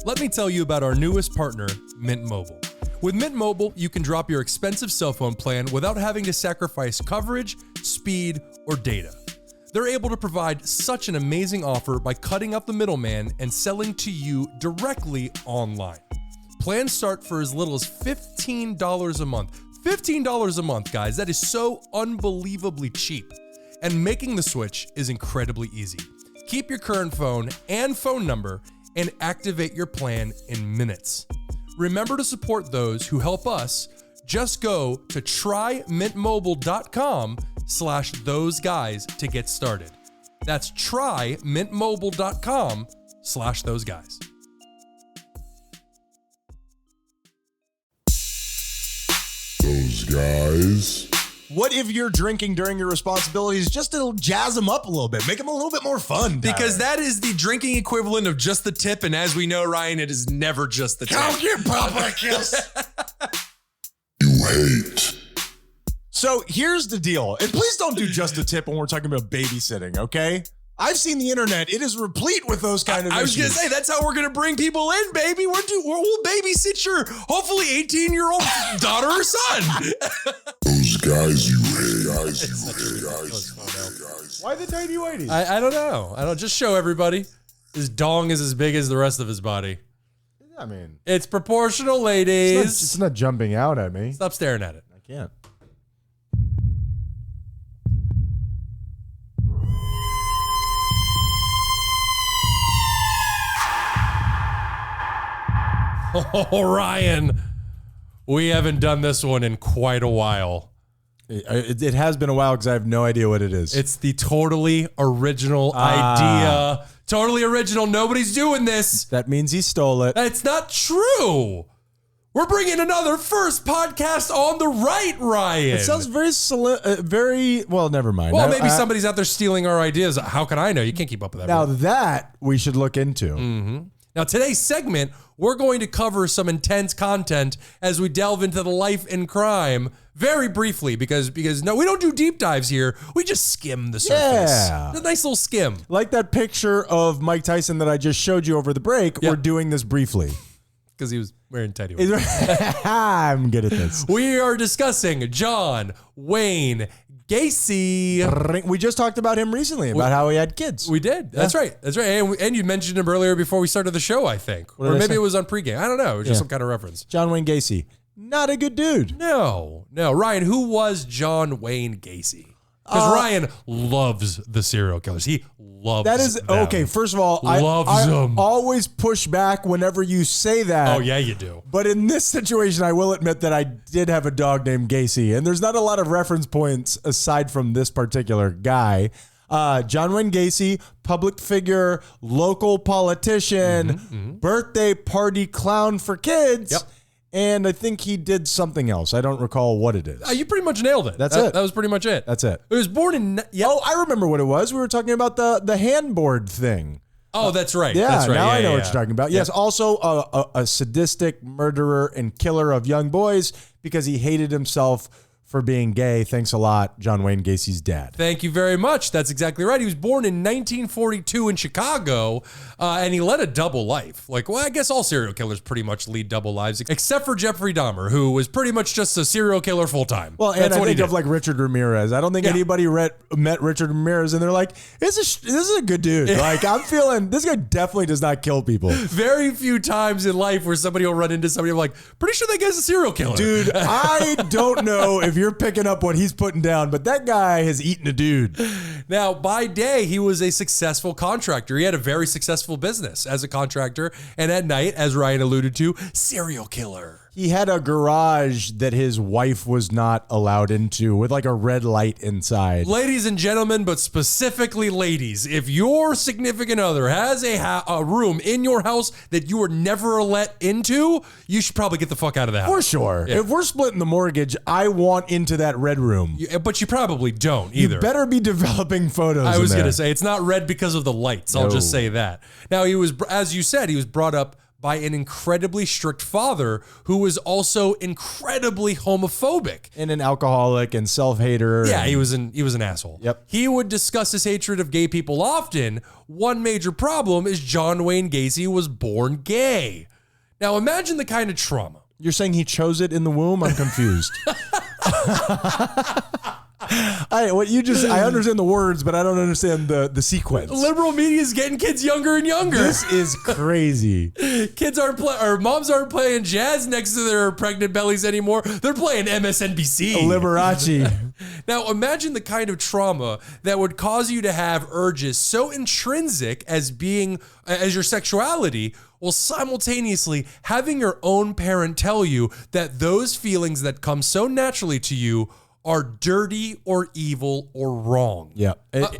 Let me tell you about our newest partner, Mint Mobile. With Mint Mobile, you can drop your expensive cell phone plan without having to sacrifice coverage, speed, or data. They're able to provide such an amazing offer by cutting out the middleman and selling to you directly online. Plans start for as little as $15 a month. $15 a month, guys. That is so unbelievably cheap. And making the switch is incredibly easy. Keep your current phone and phone number and activate your plan in minutes. Remember to support those who help us. Just go to trymintmobile.com/thoseguys to get started. That's trymintmobile.com/thoseguys. Those guys. What if you're drinking during your responsibilities just to jazz them up a little bit, make them a little bit more fun? Because that is the drinking equivalent of just the tip, and as we know, Ryan, it is never just the tip. Come get Papa Kiss. You hate. So here's the deal, and please don't do just a tip when we're talking about babysitting, okay? I've seen the internet. It is replete with those kind of issues. I was going to say, that's how we're going to bring people in, baby. We'll babysit your hopefully 18-year-old daughter or son. Those guys you hate. Why the tiny whiteies? I don't know. Just show everybody. His dong is as big as the rest of his body. I mean, it's proportional, ladies. It's not jumping out at me. Stop staring at it. I can't. Oh, Ryan, we haven't done this one in quite a while. It has been a while because I have no idea what it is. It's the totally original idea. Totally original. Nobody's doing this. That means he stole it. That's not true. We're bringing another first podcast on the right, Ryan. It sounds very well, never mind. Well, maybe somebody's out there stealing our ideas. How can I know? You can't keep up with that. Now that we should look into. Mm-hmm. Now, today's segment, we're going to cover some intense content as we delve into the life and crime very briefly because no, we don't do deep dives here. We just skim the surface. Yeah. A nice little skim. Like that picture of Mike Tyson that I just showed you over the break. Yep. We're doing this briefly. Because he was wearing teddy. I'm good at this. We are discussing John Wayne Gacy. We just talked about him recently, about how he had kids. We did. That's right. That's right. And you mentioned him earlier before we started the show, I think. Or maybe it was on pregame. I don't know. It was just some kind of reference. John Wayne Gacy. Not a good dude. No. Ryan, who was John Wayne Gacy? Because Ryan loves the serial killers. He loves that. Is them. okay. First of all, I always push back whenever you say that. Oh, yeah, you do. But in this situation, I will admit that I did have a dog named Gacy, and there's not a lot of reference points aside from this particular guy. John Wayne Gacy, public figure, local politician, birthday party clown for kids. Yep. And I think he did something else. I don't recall what it is. You pretty much nailed it. That's it. That was pretty much it. That's it. It was born in... Yep. Oh, I remember what it was. We were talking about the handboard thing. Oh, that's right. Yeah, that's right. Now I know what you're talking about. Yes, also a sadistic murderer and killer of young boys because he hated himself for being gay. Thanks a lot, John Wayne Gacy's dad. Thank you very much. That's exactly right. He was born in 1942 in Chicago, and he led a double life. Like, well, I guess all serial killers pretty much lead double lives, except for Jeffrey Dahmer, who was pretty much just a serial killer full time. Well, and I think of like Richard Ramirez. I don't think anybody met Richard Ramirez and they're like, this is a good dude. Like, I'm feeling this guy definitely does not kill people. Very few times in life where somebody will run into somebody. I'm like, pretty sure that guy's a serial killer. Dude, I don't know if you're picking up what he's putting down, but that guy has eaten a dude. Now, by day, he was a successful contractor. He had a very successful business as a contractor. And at night, as Ryan alluded to, serial killer. He had a garage that his wife was not allowed into with like a red light inside. Ladies and gentlemen, but specifically ladies, if your significant other has a room in your house that you were never let into, you should probably get the fuck out of the house. For sure. Yeah. If we're splitting the mortgage, I want into that red room. But you probably don't either. You better be developing photos. I was going to say, it's not red because of the lights. I'll just say that. Now, he was, as you said, he was brought up by an incredibly strict father who was also incredibly homophobic. And an alcoholic and self-hater. Yeah, he was an asshole. Yep. He would discuss his hatred of gay people often. One major problem is John Wayne Gacy was born gay. Now imagine the kind of trauma. You're saying he chose it in the womb? I'm confused. I understand the words, but I don't understand the sequence. Liberal media is getting kids younger and younger. This is crazy. Kids aren't or moms aren't playing jazz next to their pregnant bellies anymore. They're playing MSNBC. Liberace. Now imagine the kind of trauma that would cause you to have urges so intrinsic as your sexuality, while simultaneously having your own parent tell you that those feelings that come so naturally to you are dirty or evil or wrong. Yeah.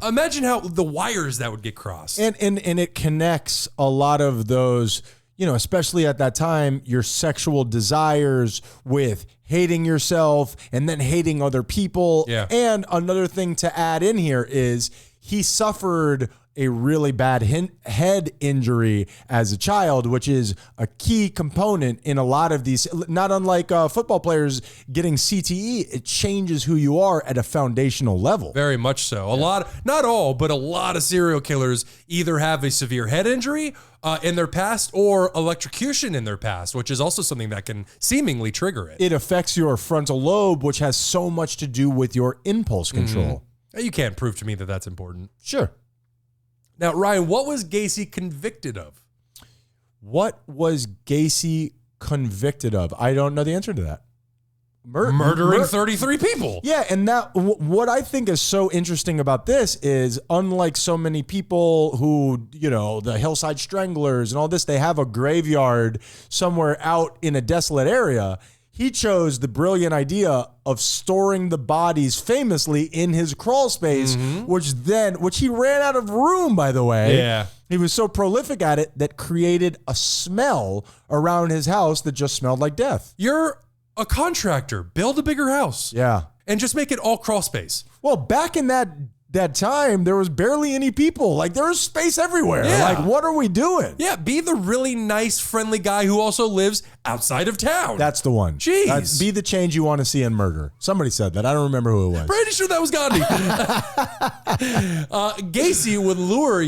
Imagine how the wires that would get crossed. And it connects a lot of those, especially at that time, your sexual desires with hating yourself and then hating other people. Yeah. And another thing to add in here is he suffered a really bad head injury as a child, which is a key component in a lot of these, not unlike football players getting CTE, it changes who you are at a foundational level. Very much so. Not all, but a lot of serial killers either have a severe head injury in their past or electrocution in their past, which is also something that can seemingly trigger it. It affects your frontal lobe, which has so much to do with your impulse control. You can't prove to me that that's important. Sure. Now, Ryan, what was Gacy convicted of? What was Gacy convicted of? I don't know the answer to that. Murdering 33 people. Yeah, and what I think is so interesting about this is, unlike so many people who, the Hillside Stranglers and all this, they have a graveyard somewhere out in a desolate area. He chose the brilliant idea of storing the bodies famously in his crawl space, which he ran out of room, by the way. Yeah. He was so prolific at it that created a smell around his house that just smelled like death. You're a contractor. Build a bigger house. Yeah. And just make it all crawl space. Well, back in that time, there was barely any people. Like, there was space everywhere. Yeah. Like, what are we doing? Yeah, be the really nice, friendly guy who also lives outside of town. That's the one. Jeez. Be the change you want to see in murder. Somebody said that. I don't remember who it was. Pretty sure that was Gandhi. Gacy would lure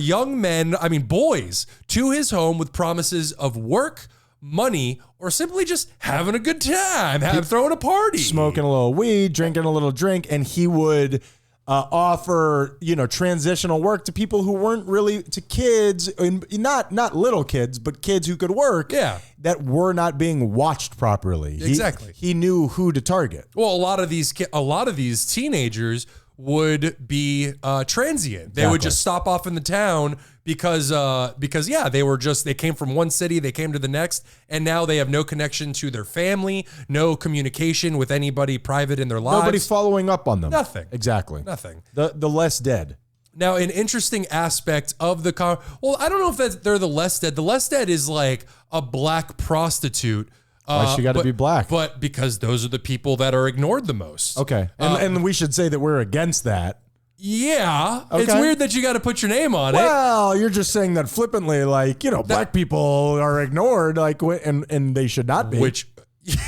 boys to his home with promises of work, money, or simply just having a good time, throwing a party. Smoking a little weed, drinking a little drink, and he would offer, transitional work to people who weren't really, to kids, and not little kids, but kids who could work. Yeah. That were not being watched properly. Exactly. He knew who to target. Well, a lot of these teenagers would be transient. They would just stop off in the town because they came from one city, they came to the next, and now they have no connection to their family, no communication with anybody private in their lives. Nobody following up on them. Nothing. Exactly. Nothing. The less dead. Now, an interesting aspect of I don't know if they're the less dead. The less dead is like a black prostitute. Why she got to be black? But because those are the people that are ignored the most. Okay. And we should say that we're against that. Yeah. Okay. It's weird that you got to put your name on it. Well, you're just saying that flippantly, like, black people are ignored, like, and they should not be. Which, yes.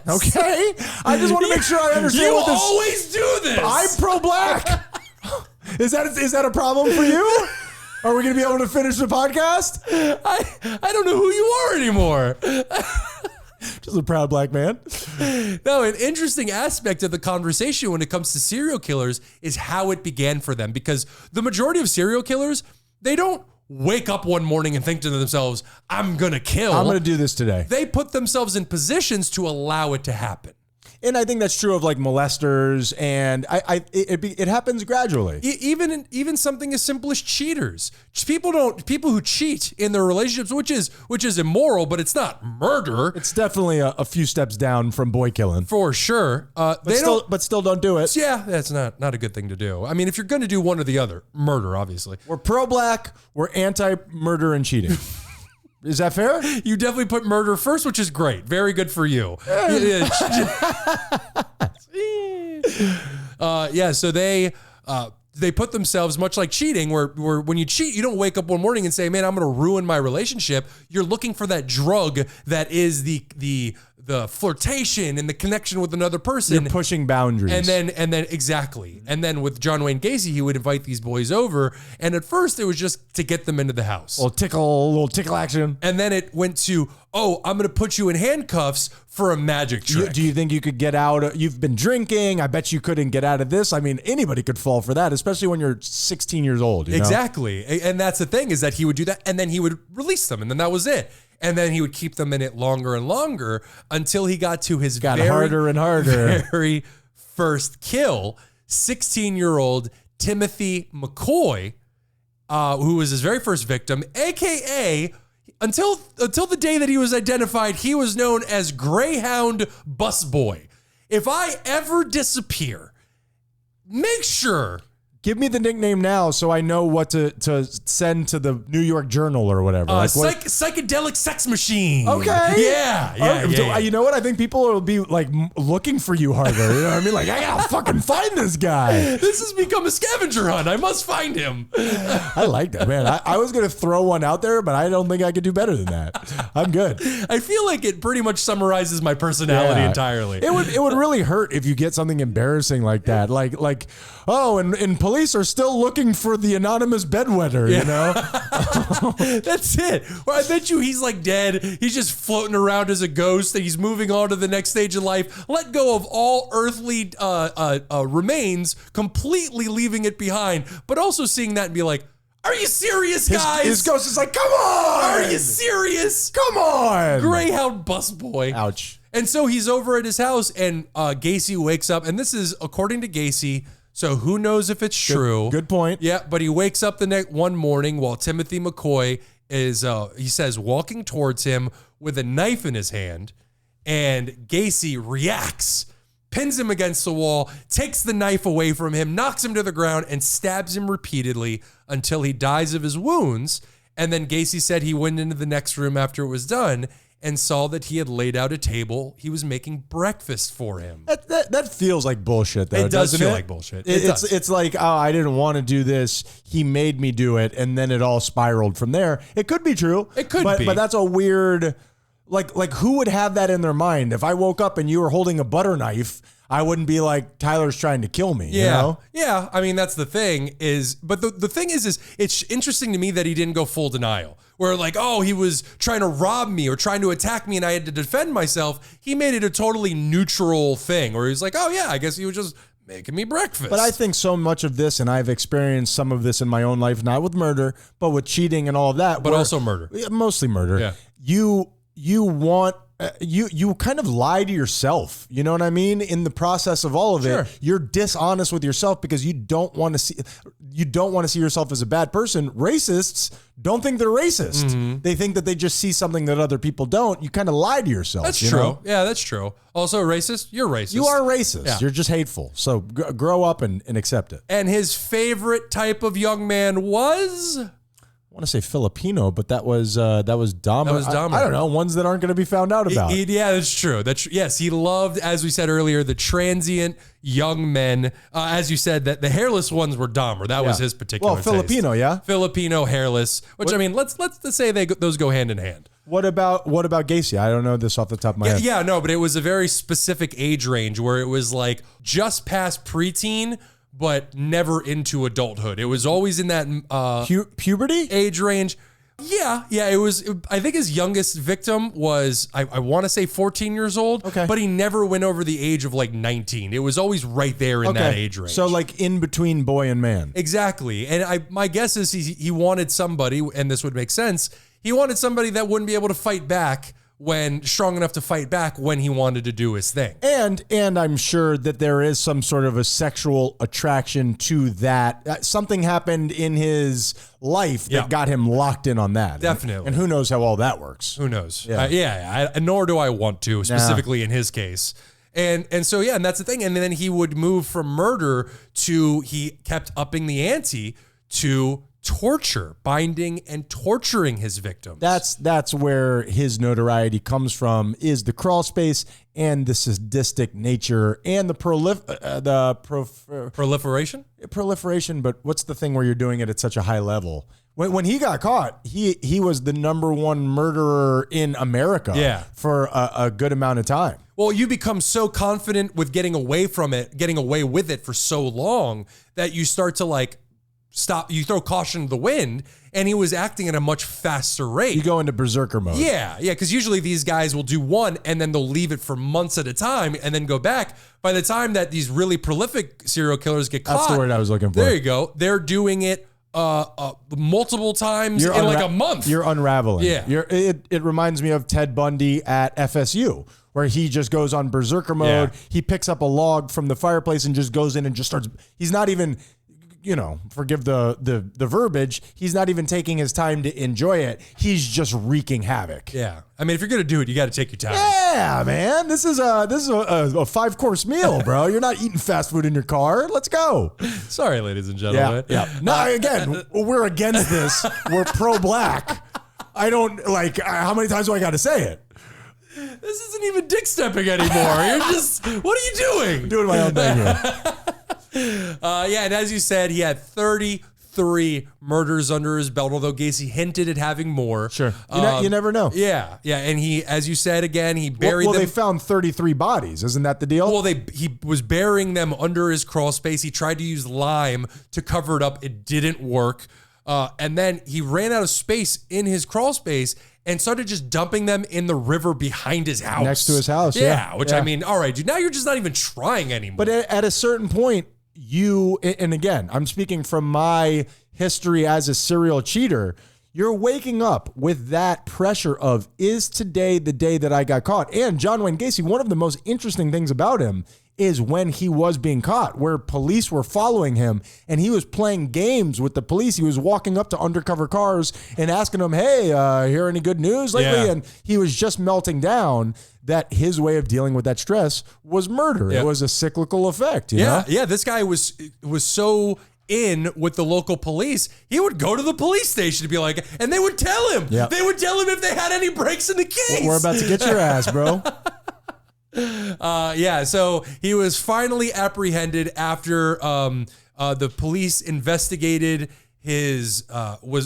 Okay. I just want to make sure I understand You what this. always do this. I'm pro-black. Is that a problem for you? Are we going to be able to finish the podcast? I don't know who you are anymore. Just a proud black man. No, an interesting aspect of the conversation when it comes to serial killers is how it began for them, because the majority of serial killers, they don't wake up one morning and think to themselves, I'm going to kill. I'm going to do this today. They put themselves in positions to allow it to happen. And I think that's true of like molesters, and it happens gradually. Even something as simple as cheaters. People who cheat in their relationships, which is immoral, but it's not murder. It's definitely a few steps down from boy killing, for sure. But still don't do it. Yeah, that's not a good thing to do. I mean, if you're going to do one or the other, murder, obviously. We're pro-black. We're anti-murder and cheating. Is that fair? You definitely put murder first, which is great. Very good for you. So they they put themselves, much like cheating, where when you cheat, you don't wake up one morning and say, man, I'm going to ruin my relationship. You're looking for that drug that is the flirtation and the connection with another person. You're pushing boundaries. And then exactly. And then with John Wayne Gacy, he would invite these boys over. And at first it was just to get them into the house. A little tickle action. And then it went to, oh, I'm going to put you in handcuffs for a magic trick. Do you think you could get out? You've been drinking. I bet you couldn't get out of this. I mean, anybody could fall for that, especially when you're 16 years old. You know? Exactly. And that's the thing, is that he would do that and then he would release them and then that was it. And then he would keep them in it longer and longer until he got to his harder and harder. very first kill, 16-year-old Timothy McCoy, who was his very first victim, a.k.a. Until the day that he was identified, he was known as Greyhound Busboy. If I ever disappear, make sure... Give me the nickname now so I know what to send to the New York Journal or whatever. Psychedelic sex machine. Okay. Yeah. You know what? I think people will be like looking for you harder. You know what I mean? Like, I gotta fucking find this guy. This has become a scavenger hunt. I must find him. I like that, man. I was going to throw one out there, but I don't think I could do better than that. I'm good. I feel like it pretty much summarizes my personality entirely. It would really hurt if you get something embarrassing like that. Like oh, and police are still looking for the anonymous bedwetter, you know? That's it. Or I bet you he's like dead. He's just floating around as a ghost and he's moving on to the next stage of life. Let go of all earthly remains, completely leaving it behind, but also seeing that and be like, are you serious, guys? His ghost is like, come on! Are you serious? Come on! Greyhound busboy. Ouch. And so he's over at his house and Gacy wakes up, and this is according to Gacy, so who knows if it's true. Good point. Yeah, but he wakes up the next one morning while Timothy McCoy is, he says, walking towards him with a knife in his hand, and Gacy reacts, pins him against the wall, takes the knife away from him, knocks him to the ground, and stabs him repeatedly until he dies of his wounds. And then Gacy said he went into the next room after it was done and saw that he had laid out a table. He was making breakfast for him. That feels like bullshit, though. It does feel it? like bullshit. It's like, oh, I didn't want to do this. He made me do it, and then it all spiraled from there. It could be true. It could be. But that's a weird... Like who would have that in their mind? If I woke up and you were holding a butter knife, I wouldn't be like, Tyler's trying to kill me. Yeah. You know? Yeah. I mean, that's the thing is, but the thing is it's interesting to me that he didn't go full denial where like, oh, he was trying to rob me or trying to attack me and I had to defend myself. He made it a totally neutral thing where he's like, oh yeah, I guess he was just making me breakfast. But I think so much of this, and I've experienced some of this in my own life, not with murder, but with cheating and all of that. But also murder. Mostly murder. Yeah. You want... You kind of lie to yourself, you know what I mean? In the process of all of it, you're dishonest with yourself because you don't want to see yourself as a bad person. Racists don't think they're racist. Mm-hmm. They think that they just see something that other people don't. You kind of lie to yourself. That's true. Know? Yeah, that's true. Also racist, you're racist. You are racist. Yeah. You're just hateful. So grow up and accept it. And his favorite type of young man was... I want to say Filipino, but that was Dahmer. That was Dahmer. I don't know, ones that aren't going to be found out about. Yeah, that's true. Yes, he loved, as we said earlier, the transient young men. As you said, that the hairless ones were Dahmer. That was his particular taste. Filipino, yeah, Filipino hairless. Which I mean, let's say those go hand in hand. What about Gacy? I don't know this off the top of my head. Yeah, no, but it was a very specific age range where it was like just past preteen, but never into adulthood. It was always in that puberty age range. Yeah. It was. I think his youngest victim was I want to say 14 years old. Okay, but he never went over the age of like 19. It was always right there in that age range. So like in between boy and man. Exactly. And my guess is he wanted somebody, and this would make sense. He wanted somebody that wouldn't be able to fight back. Strong enough to fight back when he wanted to do his thing. And I'm sure that there is some sort of a sexual attraction to that. Something happened in his life that got him locked in on that. Definitely. And who knows how all that works. Who knows? Nor do I want to, specifically in his case. And so, and that's the thing. And then he would move from murder to, he kept upping the ante to torture, binding and torturing his victims. That's where his notoriety comes from, is the crawl space and the sadistic nature and the proliferation. But what's the thing where you're doing it at such a high level? When he got caught, he was the #1 murderer in America for a good amount of time. Well, you become so confident with getting away with it for so long that you start to like stop. You throw caution to the wind, and he was acting at a much faster rate. You go into berserker mode. Yeah, because usually these guys will do one and then they'll leave it for months at a time and then go back. By the time that these really prolific serial killers get caught, that's the word I was looking for. There you go. They're doing it multiple times in like a month. You're unraveling. Yeah. It reminds me of Ted Bundy at FSU, where he just goes on berserker mode. Yeah. He picks up a log from the fireplace and just goes in and just starts. He's not even, forgive the verbiage. He's not even taking his time to enjoy it. He's just wreaking havoc. Yeah. I mean, if you're going to do it, you got to take your time. Yeah, man. This is a 5-course meal, bro. You're not eating fast food in your car. Let's go. Sorry, ladies and gentlemen. Yeah. No, again, we're against this. We're pro-black. I don't like, how many times do I got to say it? This isn't even dick stepping anymore. You're just, what are you doing? Doing my own thing here. And as you said, he had 33 murders under his belt, although Gacy hinted at having more. Sure. You never know. Yeah. And he, as you said again, he buried them. They found 33 bodies. Isn't that the deal? Well, he was burying them under his crawl space. He tried to use lime to cover it up. It didn't work. And then he ran out of space in his crawl space and started just dumping them in the river behind his house. Next to his house, I mean, all right, dude, now you're just not even trying anymore. But at a certain point, and again, I'm speaking from my history as a serial cheater, you're waking up with that pressure of, is today the day that I got caught? And John Wayne Gacy, one of the most interesting things about him is when he was being caught, where police were following him and he was playing games with the police. He was walking up to undercover cars and asking them, hey, hear any good news lately? Yeah. And he was just melting down. That his way of dealing with that stress was murder. Yeah. It was a cyclical effect. You know? Yeah. This guy was so in with the local police, he would go to the police station to be like, and they would tell him. Yep. They would tell him if they had any breaks in the case. We're about to get your ass, bro. So he was finally apprehended after the police was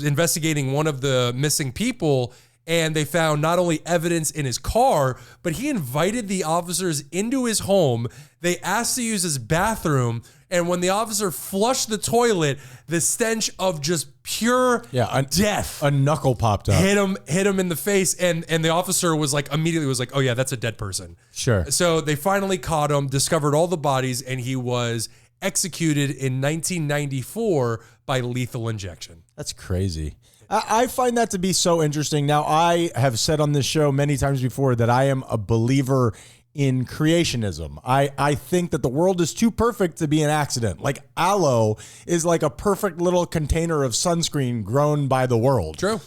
investigating one of the missing people, and they found not only evidence in his car, but he invited the officers into his home. They asked to use his bathroom, and when the officer flushed the toilet, the stench of just pure death, a knuckle popped up, hit him in the face, and the officer was like, immediately was like, oh yeah, that's a dead person. Sure. So they finally caught him, discovered all the bodies, and he was executed in 1994 by lethal injection. That's crazy. I find that to be so interesting. Now, I have said on this show many times before that I am a believer in creationism. I think that the world is too perfect to be an accident. Like aloe is like a perfect little container of sunscreen grown by the world. True.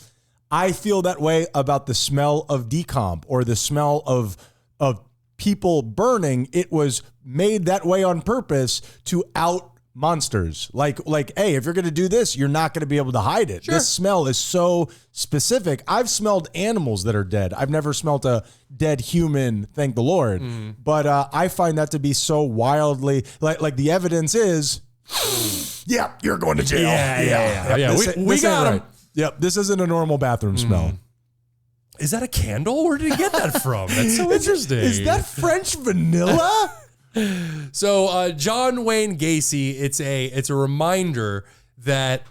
I feel that way about the smell of decomp or the smell of people burning. It was made that way on purpose to out monsters. Like, hey, if you're going to do this, you're not going to be able to hide it. Sure. This smell is so specific. I've smelled animals that are dead. I've never smelled a dead human, thank the Lord. But I find that to be so wildly, like the evidence is, yeah, you're going to jail. Yeah. We got him. Yep, this isn't a normal bathroom smell. Is that a candle? Where did he get that from? That's so interesting. Is that French vanilla? So John Wayne Gacy, it's a reminder that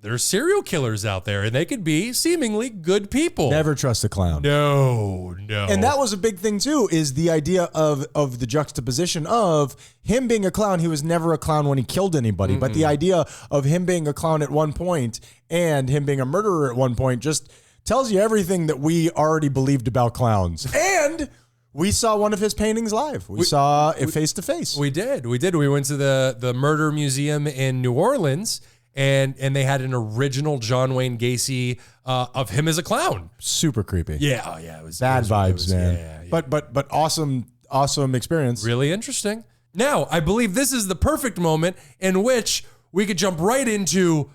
there's serial killers out there, and they could be seemingly good people. Never trust a clown. No. And that was a big thing too, is the idea of the juxtaposition of him being a clown. He was never a clown when he killed anybody, but the idea of him being a clown at one point and him being a murderer at one point just tells you everything that we already believed about clowns. And we saw one of his paintings live. We saw it face to face. We did. We went to the Murder Museum in New Orleans, and they had an original John Wayne Gacy of him as a clown. Super creepy. Yeah, it was bad vibes, man. Yeah. But awesome experience. Really interesting. Now, I believe this is the perfect moment in which we could jump right into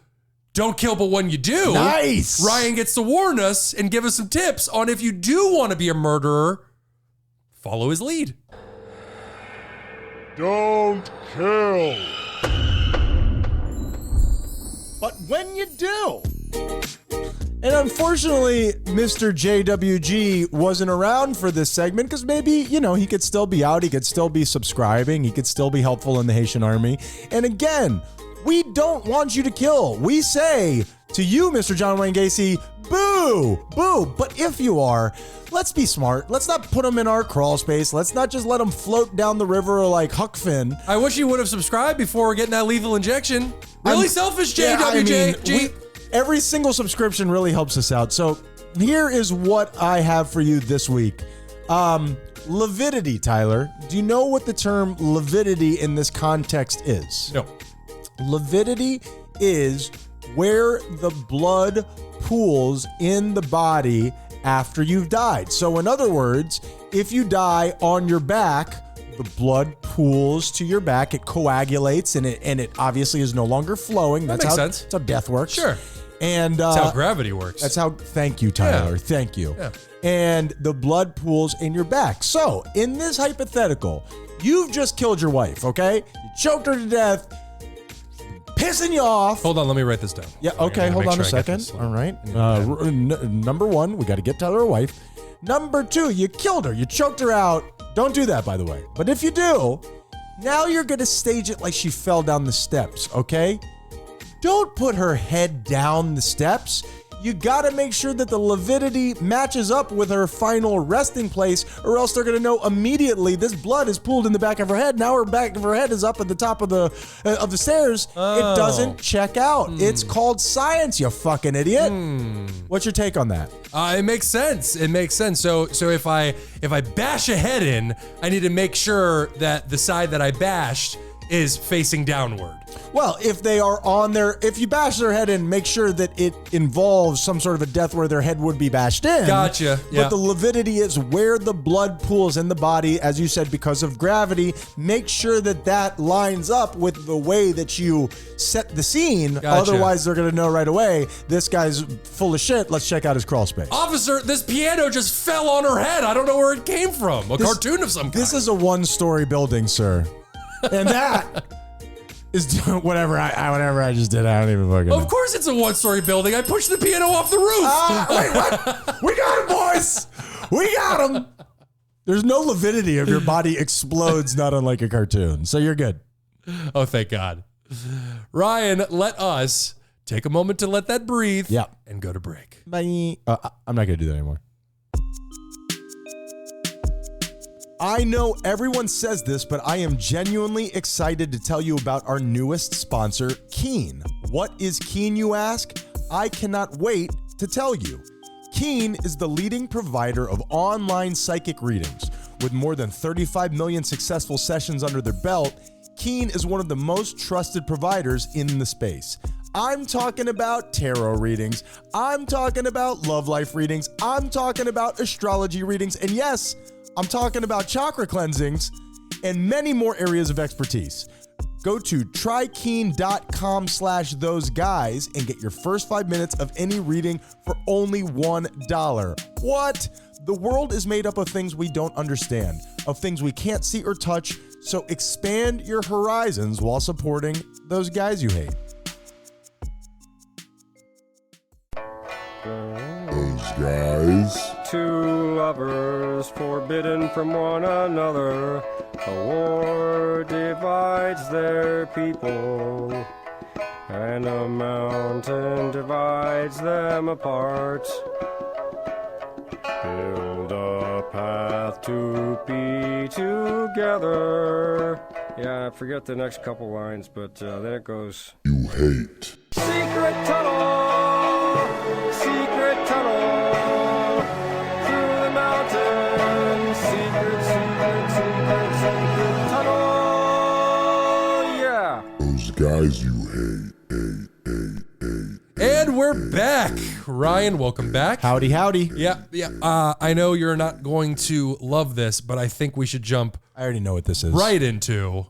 Don't kill, but when you do, Nice. Ryan gets to warn us and give us some tips on if you do want to be a murderer, follow his lead. Don't kill. But when you do. And unfortunately, Mr. JWG wasn't around for this segment because maybe, he could still be out. He could still be subscribing. He could still be helpful in the Haitian army. And again, we don't want you to kill. We say to you, Mr. John Wayne Gacy, boo, boo. But if you are, let's be smart. Let's not put them in our crawl space. Let's not just let them float down the river like Huck Finn. I wish you would have subscribed before getting that lethal injection. Really selfish, JWG. Every single subscription really helps us out. So here is what I have for you this week. Lividity, Tyler. Do you know what the term lividity in this context is? No. Lividity is where the blood pools in the body after you've died. So in other words, if you die on your back, the blood pools to your back, it coagulates, and it obviously is no longer flowing. That makes sense. That's how death works. Sure. And that's how gravity works. Thank you, Tyler. Yeah. Thank you. Yeah. And the blood pools in your back. So in this hypothetical, you've just killed your wife, okay? You choked her to death, pissing you off. Hold on, let me write this down. Yeah, okay, hold on a second. All right. Number one, we got to get Tyler a wife. Number two, you killed her. You choked her out. Don't do that, by the way. But if you do, now you're going to stage it like she fell down the steps, okay? Don't put her head down the steps. You got to make sure that the lividity matches up with her final resting place, or else they're going to know immediately this blood is pooled in the back of her head. Now her back of her head is up at the top of the stairs. Oh. It doesn't check out. It's called science, you fucking idiot. What's your take on that? It makes sense. It makes sense. So if I bash a head in, I need to make sure that the side that I bashed is facing downward. Well, if they are if you bash their head in, make sure that it involves some sort of a death where their head would be bashed in. Gotcha. Yeah. But the lividity is where the blood pools in the body, as you said, because of gravity. Make sure that lines up with the way that you set the scene. Gotcha. Otherwise, they're going to know right away, this guy's full of shit. Let's check out his crawl space. Officer, this piano just fell on her head. I don't know where it came from. A cartoon of some kind. This is a one-story building, sir. And that is whatever I just did. I don't even fucking know. Of course it's a one-story building. I pushed the piano off the roof. Wait, what? We got him, boys. We got him. There's no lividity if your body explodes, not unlike a cartoon. So you're good. Oh, thank God. Ryan, let us take a moment to let that breathe. Yeah. And go to break. Bye. I'm not going to do that anymore. I know everyone says this, but I am genuinely excited to tell you about our newest sponsor, Keen. What is Keen, you ask? I cannot wait to tell you. Keen is the leading provider of online psychic readings. With more than 35 million successful sessions under their belt, Keen is one of the most trusted providers in the space. I'm talking about tarot readings. I'm talking about love life readings. I'm talking about astrology readings. And yes, I'm talking about chakra cleansings and many more areas of expertise. Go to trykeen.com/thoseguys and get your first 5 minutes of any reading for only $1. What? The world is made up of things we don't understand, of things we can't see or touch, so expand your horizons while supporting those guys you hate. Those guys. Two lovers forbidden from one another. A war divides their people, and a mountain divides them apart. Build a path to be together. Yeah, I forget the next couple lines, but then it goes. You hate. Secret tunnel, secret tunnel. Secret tunnel, yeah. Those guys you hate. And we're back. Ryan, welcome back. Howdy, howdy. Yeah. I know you're not going to love this, but I think we should jump I already know what this is. right into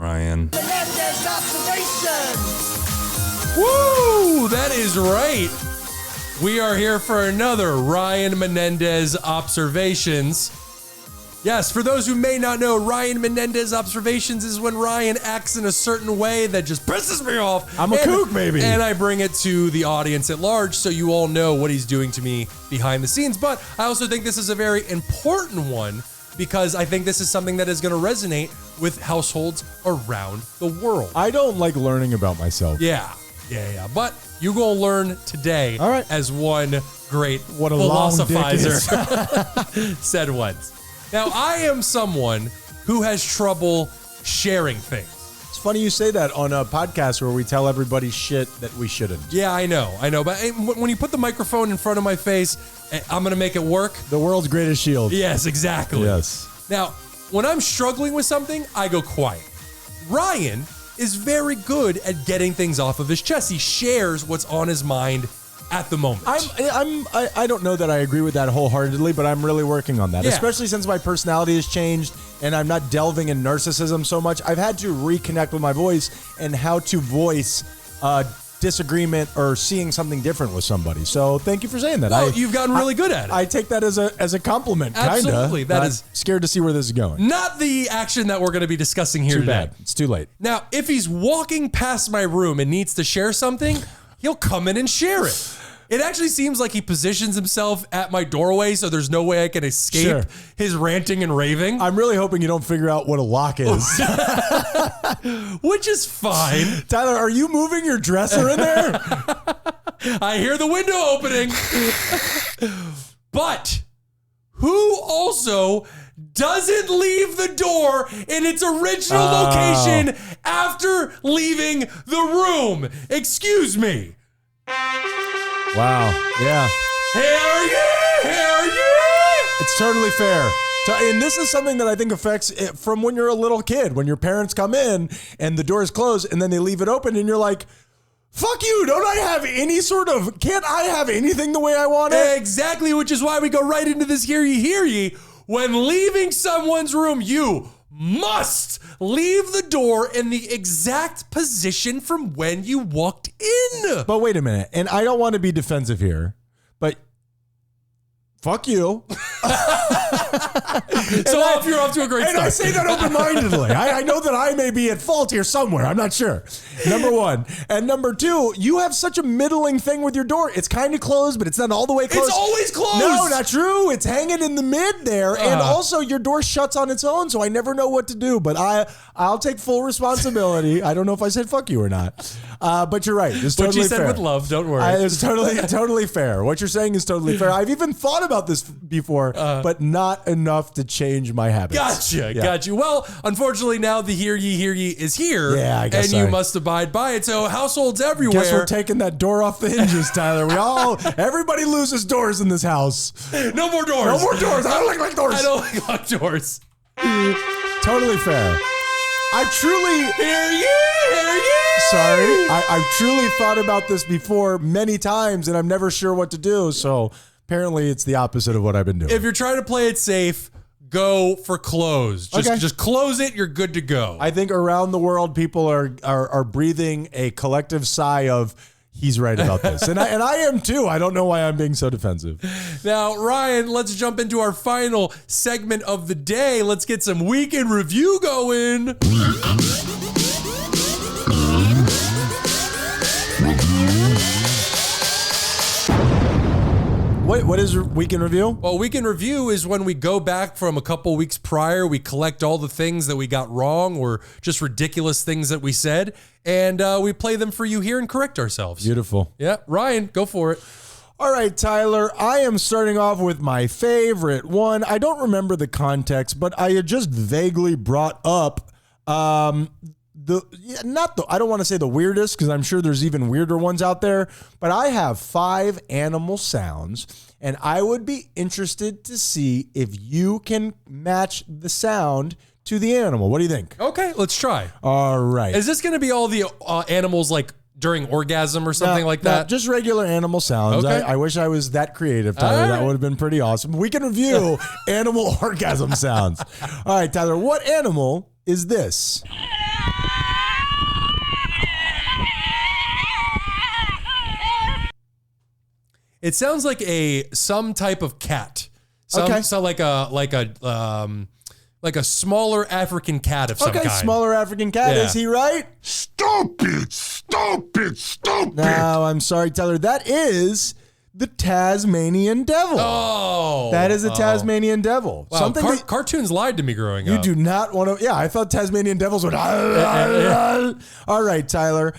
Ryan. Menendez Observations. Woo! That is right. We are here for another Ryan Menendez Observations. Yes, for those who may not know, Ryan Menendez Observations is when Ryan acts in a certain way that just pisses me off. I'm a kook, baby. And I bring it to the audience at large so you all know what he's doing to me behind the scenes. But I also think this is a very important one because I think this is something that is going to resonate with households around the world. I don't like learning about myself. Yeah. But you're going to learn today, all right, as one great what a philosophizer said once. Now, I am someone who has trouble sharing things. It's funny you say that on a podcast where we tell everybody shit that we shouldn't. Yeah, I know. But when you put the microphone in front of my face, I'm going to make it work. The world's greatest shield. Yes, exactly. Yes. Now, when I'm struggling with something, I go quiet. Ryan is very good at getting things off of his chest. He shares what's on his mind at the moment. I don't know that I agree with that wholeheartedly, but I'm really working on that, Yeah. especially since my personality has changed and I'm not delving in narcissism so much. I've had to reconnect with my voice and how to voice disagreement or seeing something different with somebody. So thank you for saying that. Well, you've gotten really good at it. I take that as a compliment, kind of. Absolutely. That is scared to see where this is going. not the action that we're going to be discussing here Too today. bad. It's too late. Now, if he's walking past my room and needs to share something, he'll come in and share it. It actually seems like he positions himself at my doorway so there's no way I can escape his ranting and raving. I'm really hoping you don't figure out what a lock is. Which is fine. Tyler, are you moving your dresser in there? I hear the window opening. But who also doesn't leave the door in its original location after leaving the room? Excuse me. Wow. Yeah. Hell yeah! It's totally fair. And this is something that I think affects it from when you're a little kid, when your parents come in and the door is closed and then they leave it open and you're like, fuck you, can't I have anything the way I want it? Exactly, which is why we go right into this hear ye. When leaving someone's room, you must leave the door in the exact position from when you walked in. But wait a minute, and I don't want to be defensive here, but fuck you. You're off to a great start. And I say that open-mindedly. I know that I may be at fault here somewhere. I'm not sure. Number one. And number two, you have such a middling thing with your door. It's kind of closed, but it's not all the way closed. It's always closed. No, not true. It's hanging in the mid there. And also your door shuts on its own, so I never know what to do. But I'll take full responsibility. I don't know if I said fuck you or not. But you're right. It's totally But you said fair. with love. Don't worry. It's totally fair. What you're saying is totally fair. I've even thought about this before, but not enough to change my habits. Gotcha. Well, unfortunately, now the hear ye is here. Yeah, I guess and you must abide by it. So households everywhere. Guess we're taking that door off the hinges, Tyler. Everybody loses doors in this house. No more doors. No more doors. I don't like doors. I don't like locked doors. Totally fair. I truly hear ye. Sorry, I've truly thought about this before many times, and I'm never sure what to do. So apparently, it's the opposite of what I've been doing. If you're trying to play it safe, go for close. Just close it. You're good to go. I think around the world, people are breathing a collective sigh of, he's right about this. and I am too. I don't know why I'm being so defensive. Now, Ryan, let's jump into our final segment of the day. Let's get some week in review going. What is Week in Review? Well, Week in Review is when we go back from a couple weeks prior. We collect all the things that we got wrong or just ridiculous things that we said, and we play them for you here and correct ourselves. Beautiful. Yeah, Ryan, go for it. All right, Tyler, I am starting off with my favorite one. I don't remember the context, but I had just vaguely brought up I don't want to say the weirdest, because I'm sure there's even weirder ones out there, but I have 5 animal sounds, and I would be interested to see if you can match the sound to the animal. What do you think? Okay, let's try. All right. Is this going to be all the animals like during orgasm or something like that? Just regular animal sounds. Okay. I wish I was that creative, Tyler. All That right. would have been pretty awesome. We can review animal orgasm sounds. All right, Tyler, what animal is this? It sounds like some type of cat. So like a smaller African cat of some kind. Okay, smaller African cat. Yeah. Is he right? Stop it! Stop it! Stop it! No, I'm sorry, Tyler. That is the Tasmanian devil. Oh. That is a Tasmanian devil. Wow, cartoons lied to me growing You up. do not want to. Yeah, I thought Tasmanian devils would. All right, Tyler.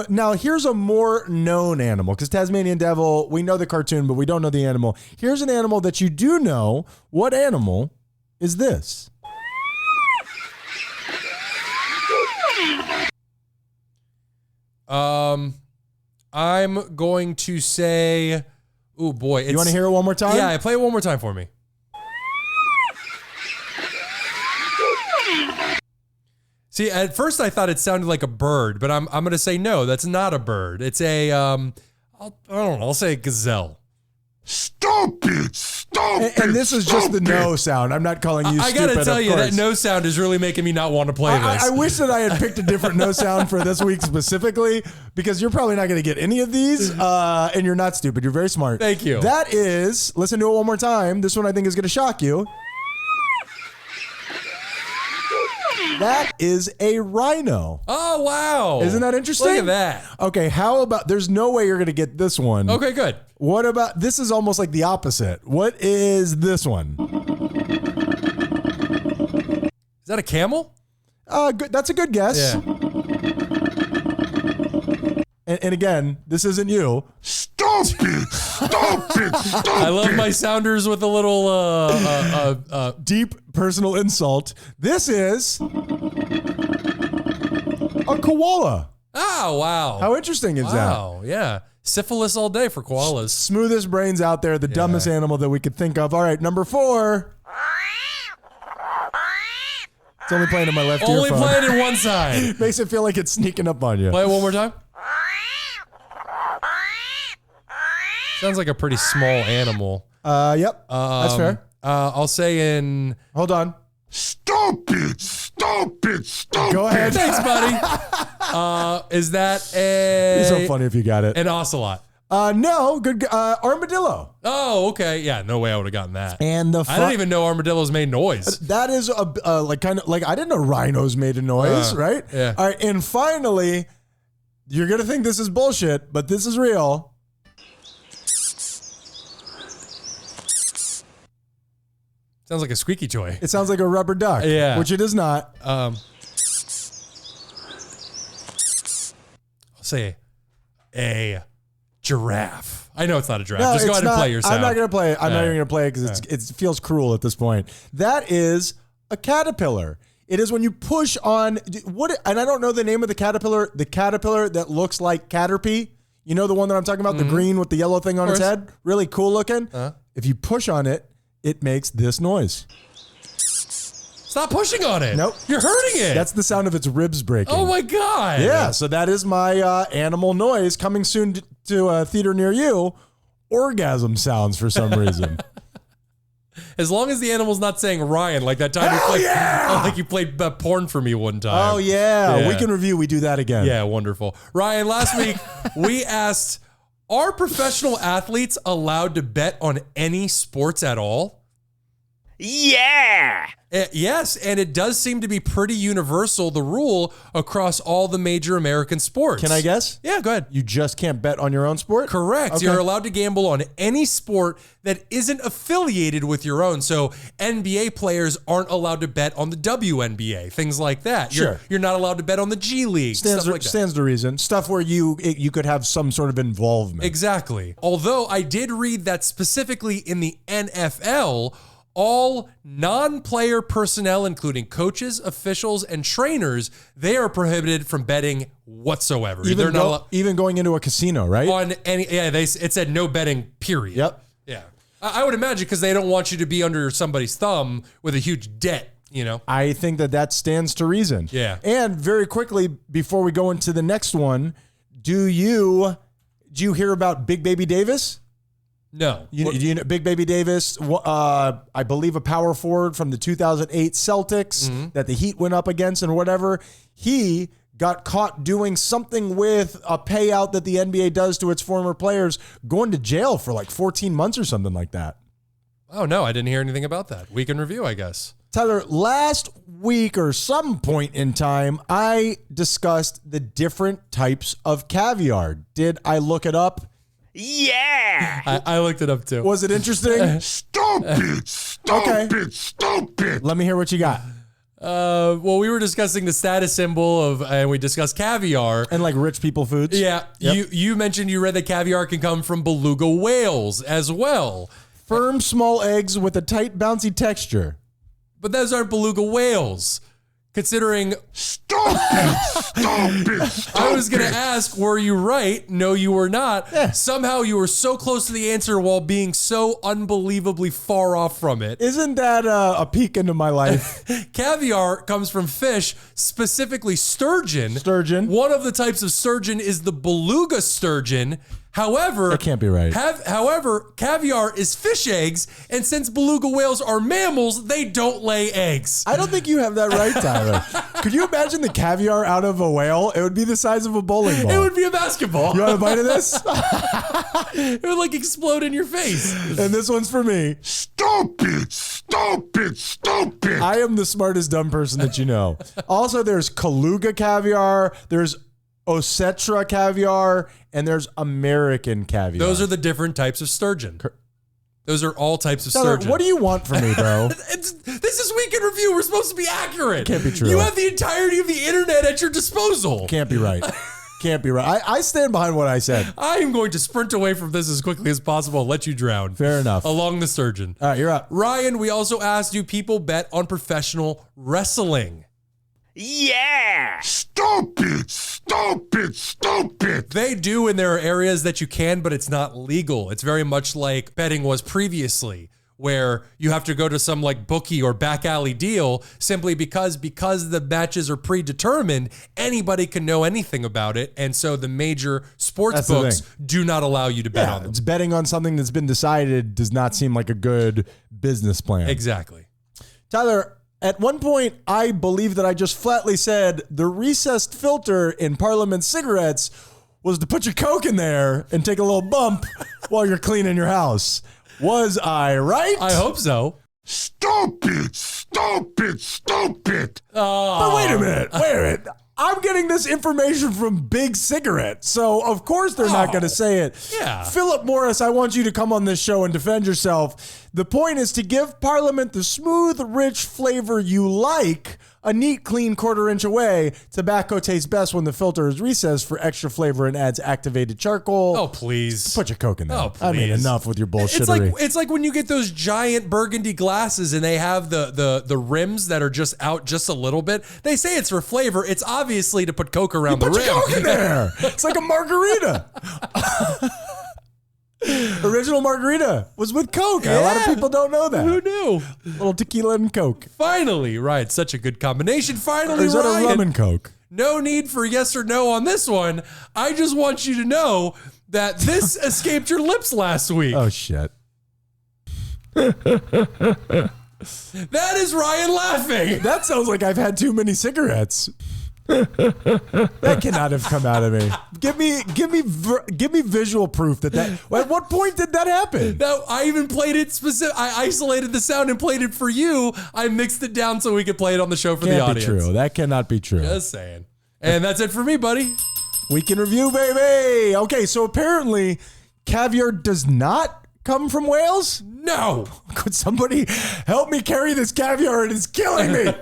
Now, here's a more known animal because Tasmanian devil, we know the cartoon, but we don't know the animal. Here's an animal that you do know. What animal is this? I'm going to say, oh boy. You want to hear it one more time? Yeah, play it one more time for me. See, at first I thought it sounded like a bird, but I'm going to say no, that's not a bird. It's a, I don't know, I'll say a gazelle. Stop it! Stop it! And this is just the no sound. I'm not calling you I stupid. gotta tell of you, course. that no sound is really making me not want to play this. I wish that I had picked a different no sound for this week specifically because you're probably not going to get any of these, and you're not stupid. You're very smart. Thank you. That is, listen to it one more time. This one I think is going to shock you. That is a rhino. Oh, wow. Isn't that interesting? Look at that. Okay, how about, there's no way you're going to get this one. Okay, good. What about, this is almost like the opposite. What is this one? Is that a camel? Good. That's a good guess. Yeah. And again, this isn't you. Stop it! Stop it! Stop I love my sounders with a little Deep personal insult. This is a koala. Oh, wow. How interesting is Wow, yeah. Syphilis all day for that? koalas. Smoothest brains out there, the dumbest animal that we could think of. All right, number 4. It's only playing in my left Only earphone. playing in one side. Makes it feel like it's sneaking up on you. Play it one more time. Sounds like a pretty small animal. Yep, that's fair. I'll say in... Hold on. Stop it! Stop it! Stop Go ahead. Thanks, buddy. Is that It's so funny if you got it. an ocelot? No, good. Armadillo. Oh, okay. Yeah, no way I would have gotten that. And I didn't even know armadillos made noise. That is like kind of like I didn't know rhinos made a noise, right? Yeah. All right, and finally, you're gonna think this is bullshit, but this is real. Sounds like a squeaky toy. It sounds like a rubber duck, Yeah. which it is not. I'll say a giraffe. I know it's not a giraffe. Just go it's ahead and not. play your sound. I'm not gonna play it. I'm not All even gonna play it because it feels cruel at this point. That is a caterpillar. It is when you push on what, and I don't know the name of the caterpillar. The caterpillar that looks like Caterpie. You know the one that I'm talking about, the green with the yellow thing on its head, really cool looking. If you push on it, it makes this noise. Stop pushing on it. Nope. You're hurting it. That's the sound of its ribs breaking. Oh my God. Yeah, so that is my animal noise coming soon to a theater near you. Orgasm sounds for some reason. As long as the animal's not saying Ryan, like that time you played porn for me one time. Oh yeah. Yeah. Weekend review, we do that again. Yeah, wonderful. Ryan, last week we asked, are professional athletes allowed to bet on any sports at all? Yeah! Yes, and it does seem to be pretty universal, the rule across all the major American sports. Can I guess? Yeah, go ahead. You just can't bet on your own sport? Correct. Okay. You're allowed to gamble on any sport that isn't affiliated with your own. So NBA players aren't allowed to bet on the WNBA, things like that. Sure. You're not allowed to bet on the G League, stuff like that. Stands to reason. Stuff where you could have some sort of involvement. Exactly. Although I did read that specifically in the NFL, all non-player personnel, including coaches, officials, and trainers, they are prohibited from betting whatsoever. They're not allowed even going into a casino, right? on any. Yeah, it said no betting. Period. Yep. Yeah, I would imagine because they don't want you to be under somebody's thumb with a huge debt. You know. I think that stands to reason. Yeah. And very quickly, before we go into the next one, do you hear about Big Baby Davis? No. You know, Big Baby Davis, I believe a power forward from the 2008 Celtics that the Heat went up against and whatever. He got caught doing something with a payout that the NBA does to its former players, going to jail for like 14 months or something like that. Oh, no, I didn't hear anything about that. Week in review, I guess. Tyler, last week or some point in time, I discussed the different types of caviar. Did I look it up? Yeah. I looked it up too. Was it interesting? Stupid! Stupid! Stupid! Let me hear what you got. Well, we were discussing the status symbol of, and we discussed caviar. And like rich people foods? Yeah. Yep. You mentioned you read that caviar can come from beluga whales as well. Firm, small eggs with a tight, bouncy texture. But those aren't beluga whales. Considering Stupid! Stupid! Stupid! I was going to ask, were you right? No, you were not. Yeah. Somehow you were so close to the answer while being so unbelievably far off from it. Isn't that a peek into my life? Caviar comes from fish, specifically sturgeon. Sturgeon. One of the types of sturgeon is the beluga sturgeon. However, That can't be right. However, caviar is fish eggs, and since beluga whales are mammals, they don't lay eggs. I don't think you have that right, Tyler. Could you imagine the caviar out of a whale? It would be the size of a bowling ball. It would be a basketball. You want a bite of this? It would like explode in your face. And this one's for me. Stupid! Stupid! Stupid! I am the smartest dumb person that you know. Also, there's Kaluga caviar, there's Osetra caviar, and there's American caviar. Those are the different types of sturgeon. Those are all types of Tyler, sturgeon. what do you want from me, bro? This is Week in Review. We're supposed to be accurate. Can't be true. You have the entirety of the internet at your disposal. Can't be right. Can't be right. I stand behind what I said. I am going to sprint away from this as quickly as possible and let you drown. Fair enough. Along the sturgeon. All right, you're up. Ryan, we also asked, do people bet on professional wrestling? Yeah. Stupid! Stupid! Stupid! They do, and there are areas that you can, but it's not legal. It's very much like betting was previously, where you have to go to some like bookie or back alley deal simply because the matches are predetermined, anybody can know anything about it. And so the major sports That's the books thing. do not allow you to bet on them. It's betting on something that's been decided does not seem like a good business plan. Exactly. Tyler, at one point, I believe that I just flatly said the recessed filter in Parliament cigarettes was to put your Coke in there and take a little bump while you're cleaning your house. Was I right? I hope so. Stupid! Stupid! Stupid! But wait a minute. I'm getting this information from Big Cigarette, so of course they're not going to say it. Yeah. Philip Morris, I want you to come on this show and defend yourself. The point is to give Parliament the smooth, rich flavor you like, a neat, clean quarter-inch away. Tobacco tastes best when the filter is recessed for extra flavor and adds activated charcoal. Oh, please. Put your Coke in there. Oh, I mean, please. enough with your bullshittery. It's like when you get those giant burgundy glasses and they have the rims that are just out just a little bit. They say it's for flavor. It's obviously to put Coke around the Put rim. your Coke in there. It's like a margarita. Original margarita was with Coke. A lot of people don't know that. Who knew? Little tequila and Coke. Finally, right. Such a good combination. Finally, Or is that a Ryan. rum and Coke? No need for yes or no on this one. I just want you to know that this escaped your lips last week. Oh, shit. That is Ryan laughing. That sounds like I've had too many cigarettes. That cannot have come out of me. Give me visual proof that. At what point did that happen? No, I even played it specific. I isolated the sound and played it for you. I mixed it down so we could play it on the show for the Can't be audience. true. That cannot be true. Just saying. And that's it for me, buddy. Week in review, baby. Okay, so apparently caviar does not come from whales. No. Could somebody help me carry this caviar? It is killing me.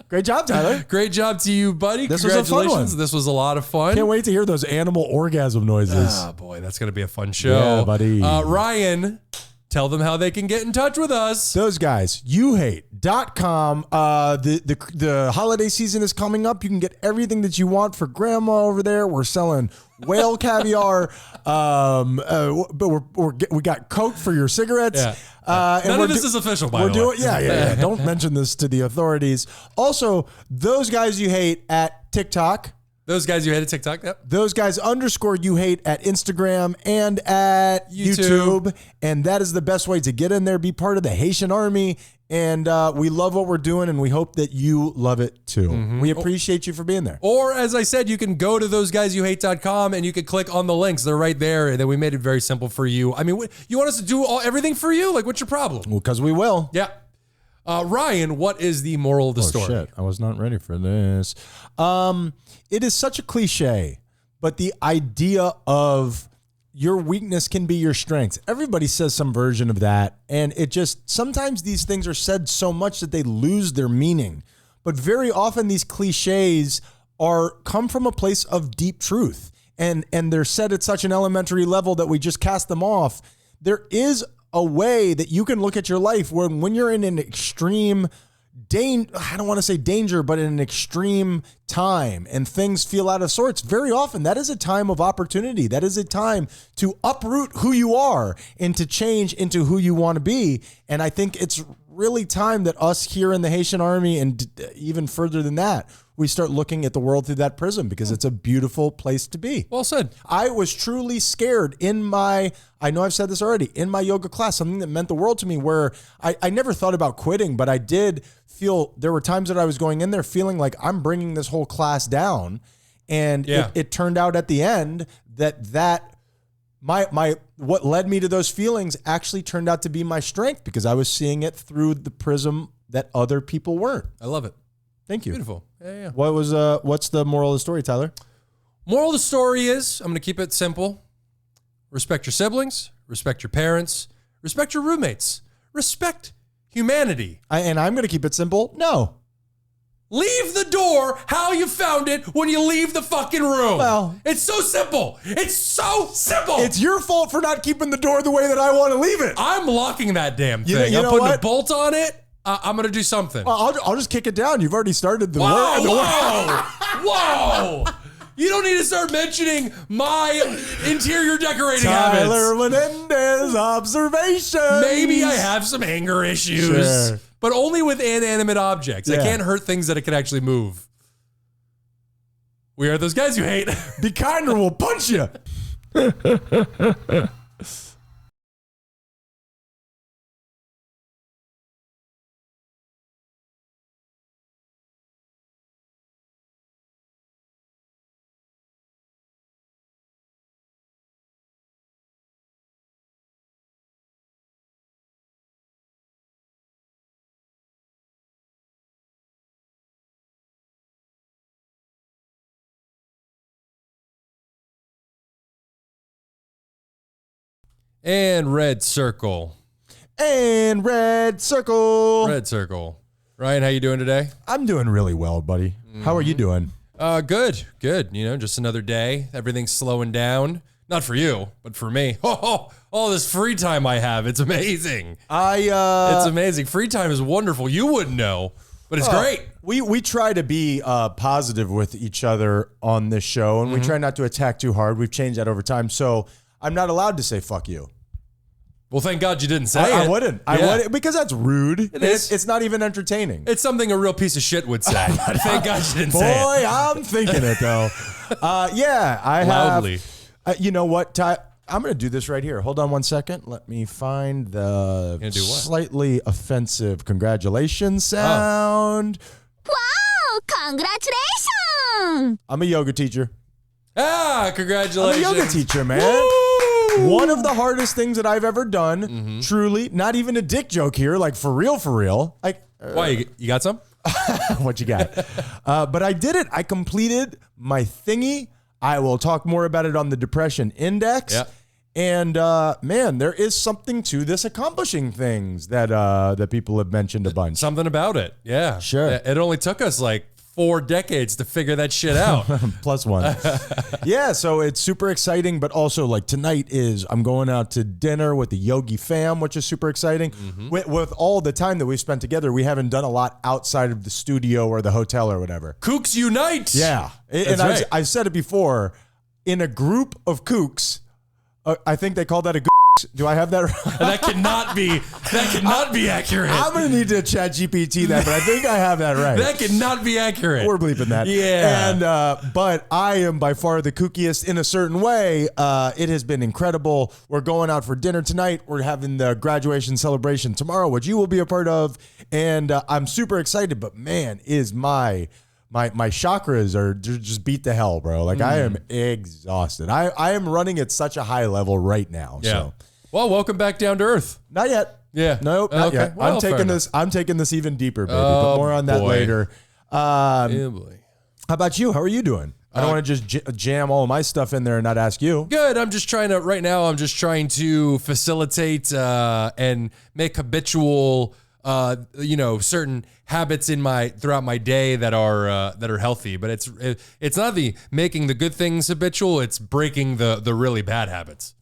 Great job, Tyler. Great job to you, buddy. This was a fun Congratulations. one. This was a lot of fun. Can't wait to hear those animal orgasm noises. Oh, boy, that's going to be a fun show. Yeah, buddy. Ryan, tell them how they can get in touch with us. Those guys, youhate.com. The holiday season is coming up. You can get everything that you want for grandma over there. We're selling whale caviar. But we got Coke for your cigarettes. Yeah. And None of this is official, by we're the doing, way. yeah. Don't mention this to the authorities. Also, those guys you hate at TikTok. Those guys you hate at TikTok. Yep. Those guys _you hate at Instagram and at YouTube. And that is the best way to get in there, be part of the Haitian Army. And we love what we're doing, and we hope that you love it too. We appreciate you for being there. Or, as I said, you can go to thoseguysyouhate.com and you can click on the links. They're right there. And then we made it very simple for you. I mean, you want us to do everything for you? Like, what's your problem? Well, because we will. Yeah. Ryan, what is the moral of the story? Shit, I was not ready for this. It is such a cliche, but the idea of your weakness can be your strength. Everybody says some version of that. And it just, sometimes these things are said so much that they lose their meaning. But very often these cliches come from a place of deep truth. And they're said at such an elementary level that we just cast them off. There is a way that you can look at your life when you're in an extreme I don't want to say danger, but in an extreme time and things feel out of sorts. Very often that is a time of opportunity. That is a time to uproot who you are and to change into who you want to be. And I think it's really time that us here in the Haitian Army and even further than that, we start looking at the world through that prism because it's a beautiful place to be. Well said. I was truly scared I know I've said this already, in my yoga class, something that meant the world to me where I never thought about quitting, but I did feel there were times that I was going in there feeling like I'm bringing this whole class down. And it turned out at the end that what led me to those feelings actually turned out to be my strength because I was seeing it through the prism that other people weren't. I love it. Thank you. Beautiful. Yeah. What's the moral of the story, Tyler? Moral of the story is, I'm going to keep it simple. Respect your siblings, respect your parents, respect your roommates, respect humanity. And I'm going to keep it simple. No. Leave the door how you found it when you leave the fucking room. Well, it's so simple. It's so simple. It's your fault for not keeping the door the way that I want to leave it. I'm locking that damn thing. You I'm know putting what? a bolt on it. I'm going to do something. Well, I'll just kick it down. You've already started the work. Whoa. You don't need to start mentioning my interior decorating habits. Tyler Menendez Observations. Maybe I have some anger issues, but only with inanimate objects. I can't hurt things that it can actually move. We are those guys you hate. Be kind or we'll punch you. And red circle. And red circle. Red circle. Ryan, how you doing today? I'm doing really well, buddy. How are you doing? Good. You know, just another day. Everything's slowing down. Not for you, but for me. All this free time I have. It's amazing. It's amazing. Free time is wonderful. You wouldn't know, but it's great. We try to be positive with each other on this show, and we try not to attack too hard. We've changed that over time, so I'm not allowed to say fuck you. Well, thank God you didn't say it. I wouldn't. I wouldn't because that's rude. It is. It's not even entertaining. It's something a real piece of shit would say. Thank God you didn't say it. Boy, I'm thinking it though. I Loudly. have. You know what, Ty? I'm going to do this right here. Hold on one second. Let me find the do what? slightly offensive congratulations sound. Wow! Congratulations! I'm a yoga teacher. Congratulations. I'm a yoga teacher, man. Woo! One of the hardest things that I've ever done, truly, not even a dick joke here, like for real. Like, Why, you got some? what you got? But I did it. I completed my thingy. I will talk more about it on the depression index. Yeah. And man, there is something to this accomplishing things that people have mentioned a bunch. Something about it. Yeah. Sure. It only took us like 4 decades to figure that shit out. Plus one. Yeah, so it's super exciting, but also like tonight I'm going out to dinner with the Yogi fam, which is super exciting. With all the time that we've spent together, we haven't done a lot outside of the studio or the hotel or whatever. Kooks unite. Yeah. That's right. I've said it before, in a group of kooks, I think they call that a Do I have that right? That cannot be accurate. I'm going to need to chat GPT that, but I think I have that right. That cannot be accurate. We're bleeping that. Yeah. And, but I am by far the kookiest in a certain way. It has been incredible. We're going out for dinner tonight. We're having the graduation celebration tomorrow, which you will be a part of. And I'm super excited, but man, is my chakras are just beat to hell, bro. Like I am exhausted. I am running at such a high level right now. Yeah. So. Well, welcome back down to earth. Not yet. Yeah. Nope. Not Okay. yet. Well, I'm taking this even deeper, baby. Oh, but more on that boy. later. Yeah, boy. How about you? How are you doing? I don't want to just jam all of my stuff in there and not ask you. Good. I'm just trying to facilitate and make habitual, certain habits throughout my day that are healthy. But it's not the making the good things habitual. It's breaking the really bad habits.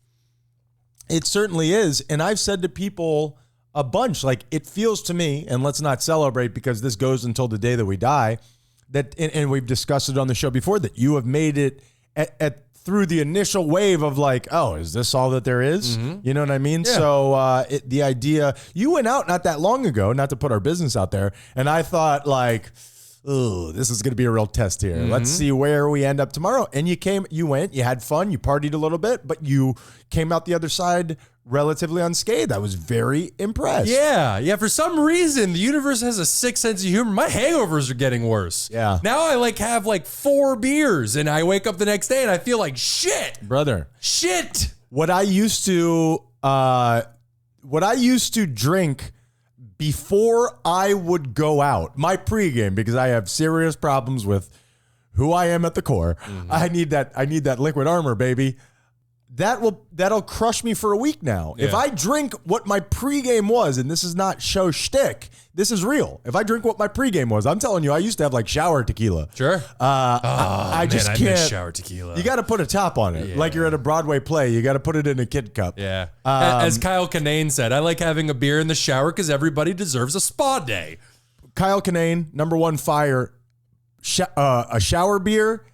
It certainly is. And I've said to people a bunch, like it feels to me, and let's not celebrate because this goes until the day that we die, that, and we've discussed it on the show before, that you have made it through the initial wave of like, oh, is this all that there is? You know what I mean? Yeah. So the idea, you went out not that long ago, not to put our business out there, and I thought like, oh, this is going to be a real test here. Let's see where we end up tomorrow. And you went, you had fun, you partied a little bit, but you came out the other side relatively unscathed. I was very impressed. Yeah. For some reason, the universe has a sick sense of humor. My hangovers are getting worse. Yeah. Now I have 4 beers and I wake up the next day and I feel like shit. Brother. Shit. What I used to drink before I would go out, my pregame, because I have serious problems with who I am at the core. I need that liquid armor, baby. That'll crush me for a week now. Yeah. If I drink what my pregame was, and this is not show shtick, this is real. If I drink what my pregame was, I'm telling you, I used to have shower tequila. Sure. I just I can't. miss shower tequila. You got to put a top on it, Yeah. like you're at a Broadway play. You got to put it in a kid cup. Yeah. As Kyle Kinane said, I like having a beer in the shower because everybody deserves a spa day. Kyle Kinane, number one fire, a shower beer,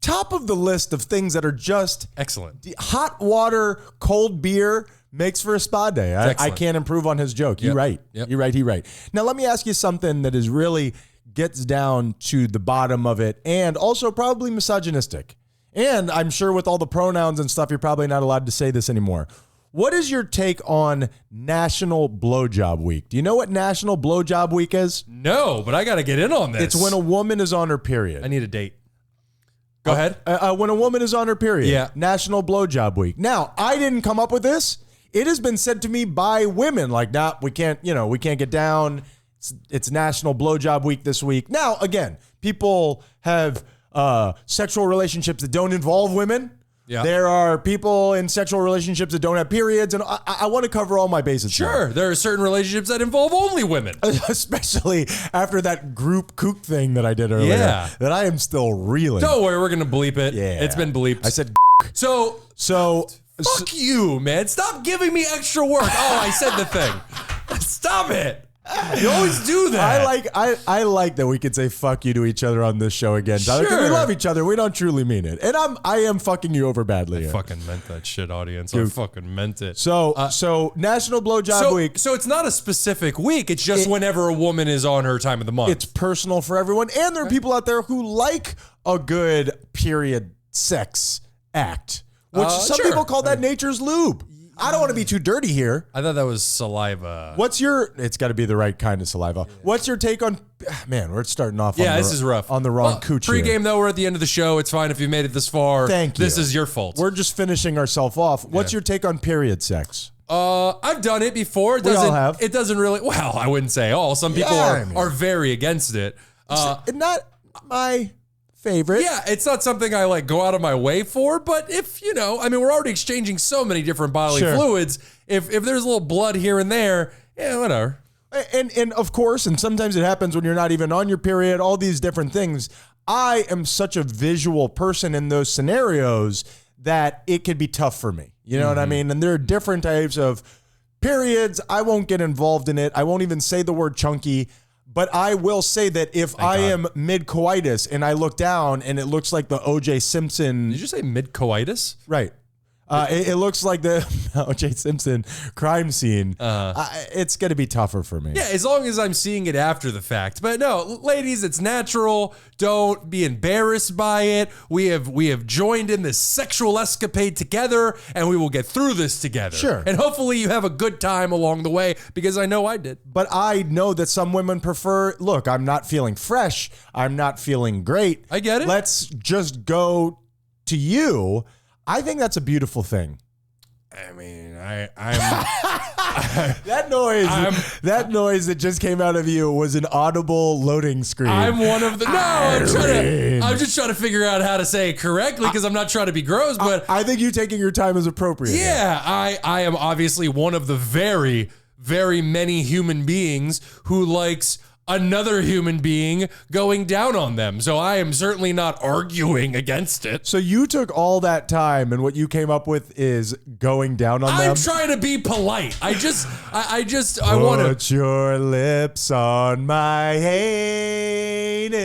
top of the list of things that are just Excellent. hot water, cold beer makes for a spa day. I Excellent. can't improve on his joke. You're right. Yep. You're right. Now, let me ask you something that is really gets down to the bottom of it and also probably misogynistic. And I'm sure with all the pronouns and stuff, you're probably not allowed to say this anymore. What is your take on National Blowjob Week? Do you know what National Blowjob Week is? No, but I got to get in on this. It's when a woman is on her period. I need a date. Go ahead. When a woman is on her period. Yeah. National Blowjob Week. Now, I didn't come up with this. It has been said to me by women like, nah, we can't get down. It's National Blowjob Week this week. Now, again, people have sexual relationships that don't involve women. Yeah. There are people in sexual relationships that don't have periods, and I want to cover all my bases. Sure. now. There are certain relationships that involve only women. Especially after that group kook thing that I did earlier. Yeah. That I am still reeling. Don't worry, we're going to bleep it. Yeah. It's been bleeped. I said So, fuck you, man. Stop giving me extra work. Oh, I said the thing. Stop it. You always do that. I like that we could say fuck you to each other on this show again, Tyler. 'Cause we Sure. love each other. We don't truly mean it. And I am fucking you over badly. here. fucking meant that shit, audience. I fucking meant it. So National Blowjob Week. So it's not a specific week. It's just whenever a woman is on her time of the month. It's personal for everyone. And there are people out there who like a good period sex act, which some sure. people call that nature's lube. I don't want to be too dirty here. I thought that was saliva. It's got to be the right kind of saliva. What's your take on, man, we're starting off This is rough. on the wrong cooch here. Pre-game, though, we're at the end of the show. It's fine if you made it this far. Thank you. This is your fault. We're just finishing ourselves off. What's your take on period sex? I've done it before. We all have. It doesn't really, well, I wouldn't say all. Some people are very against it. Not my favorite. Yeah, it's not something I go out of my way for, but if, we're already exchanging so many different bodily fluids. If there's a little blood here and there, yeah, whatever. And of course, and sometimes it happens when you're not even on your period, all these different things. I am such a visual person in those scenarios that it could be tough for me. You know what I mean? And there are different types of periods. I won't get involved in it. I won't even say the word chunky. But I will say that if I am mid-coitus and I look down and it looks like the O.J. Simpson... Did you say mid-coitus? Right. It looks like the O.J. Simpson crime scene. It's going to be tougher for me. Yeah, as long as I'm seeing it after the fact. But no, ladies, it's natural. Don't be embarrassed by it. We have joined in this sexual escapade together, and we will get through this together. Sure. And hopefully you have a good time along the way, because I know I did. But I know that some women prefer, look, I'm not feeling fresh. I'm not feeling great. I get it. Let's just go to you. I think that's a beautiful thing. I mean, That noise that just came out of you was an audible loading screen. I'm one of the. No, I'm just trying to figure out how to say it correctly, because I'm not trying to be gross. But I think you taking your time is appropriate. yeah, I am obviously one of the very, very many human beings who likes another human being going down on them. So I am certainly not arguing against it. So you took all that time, and what you came up with is going down on them? I'm trying to be polite. I want to. Put your lips on my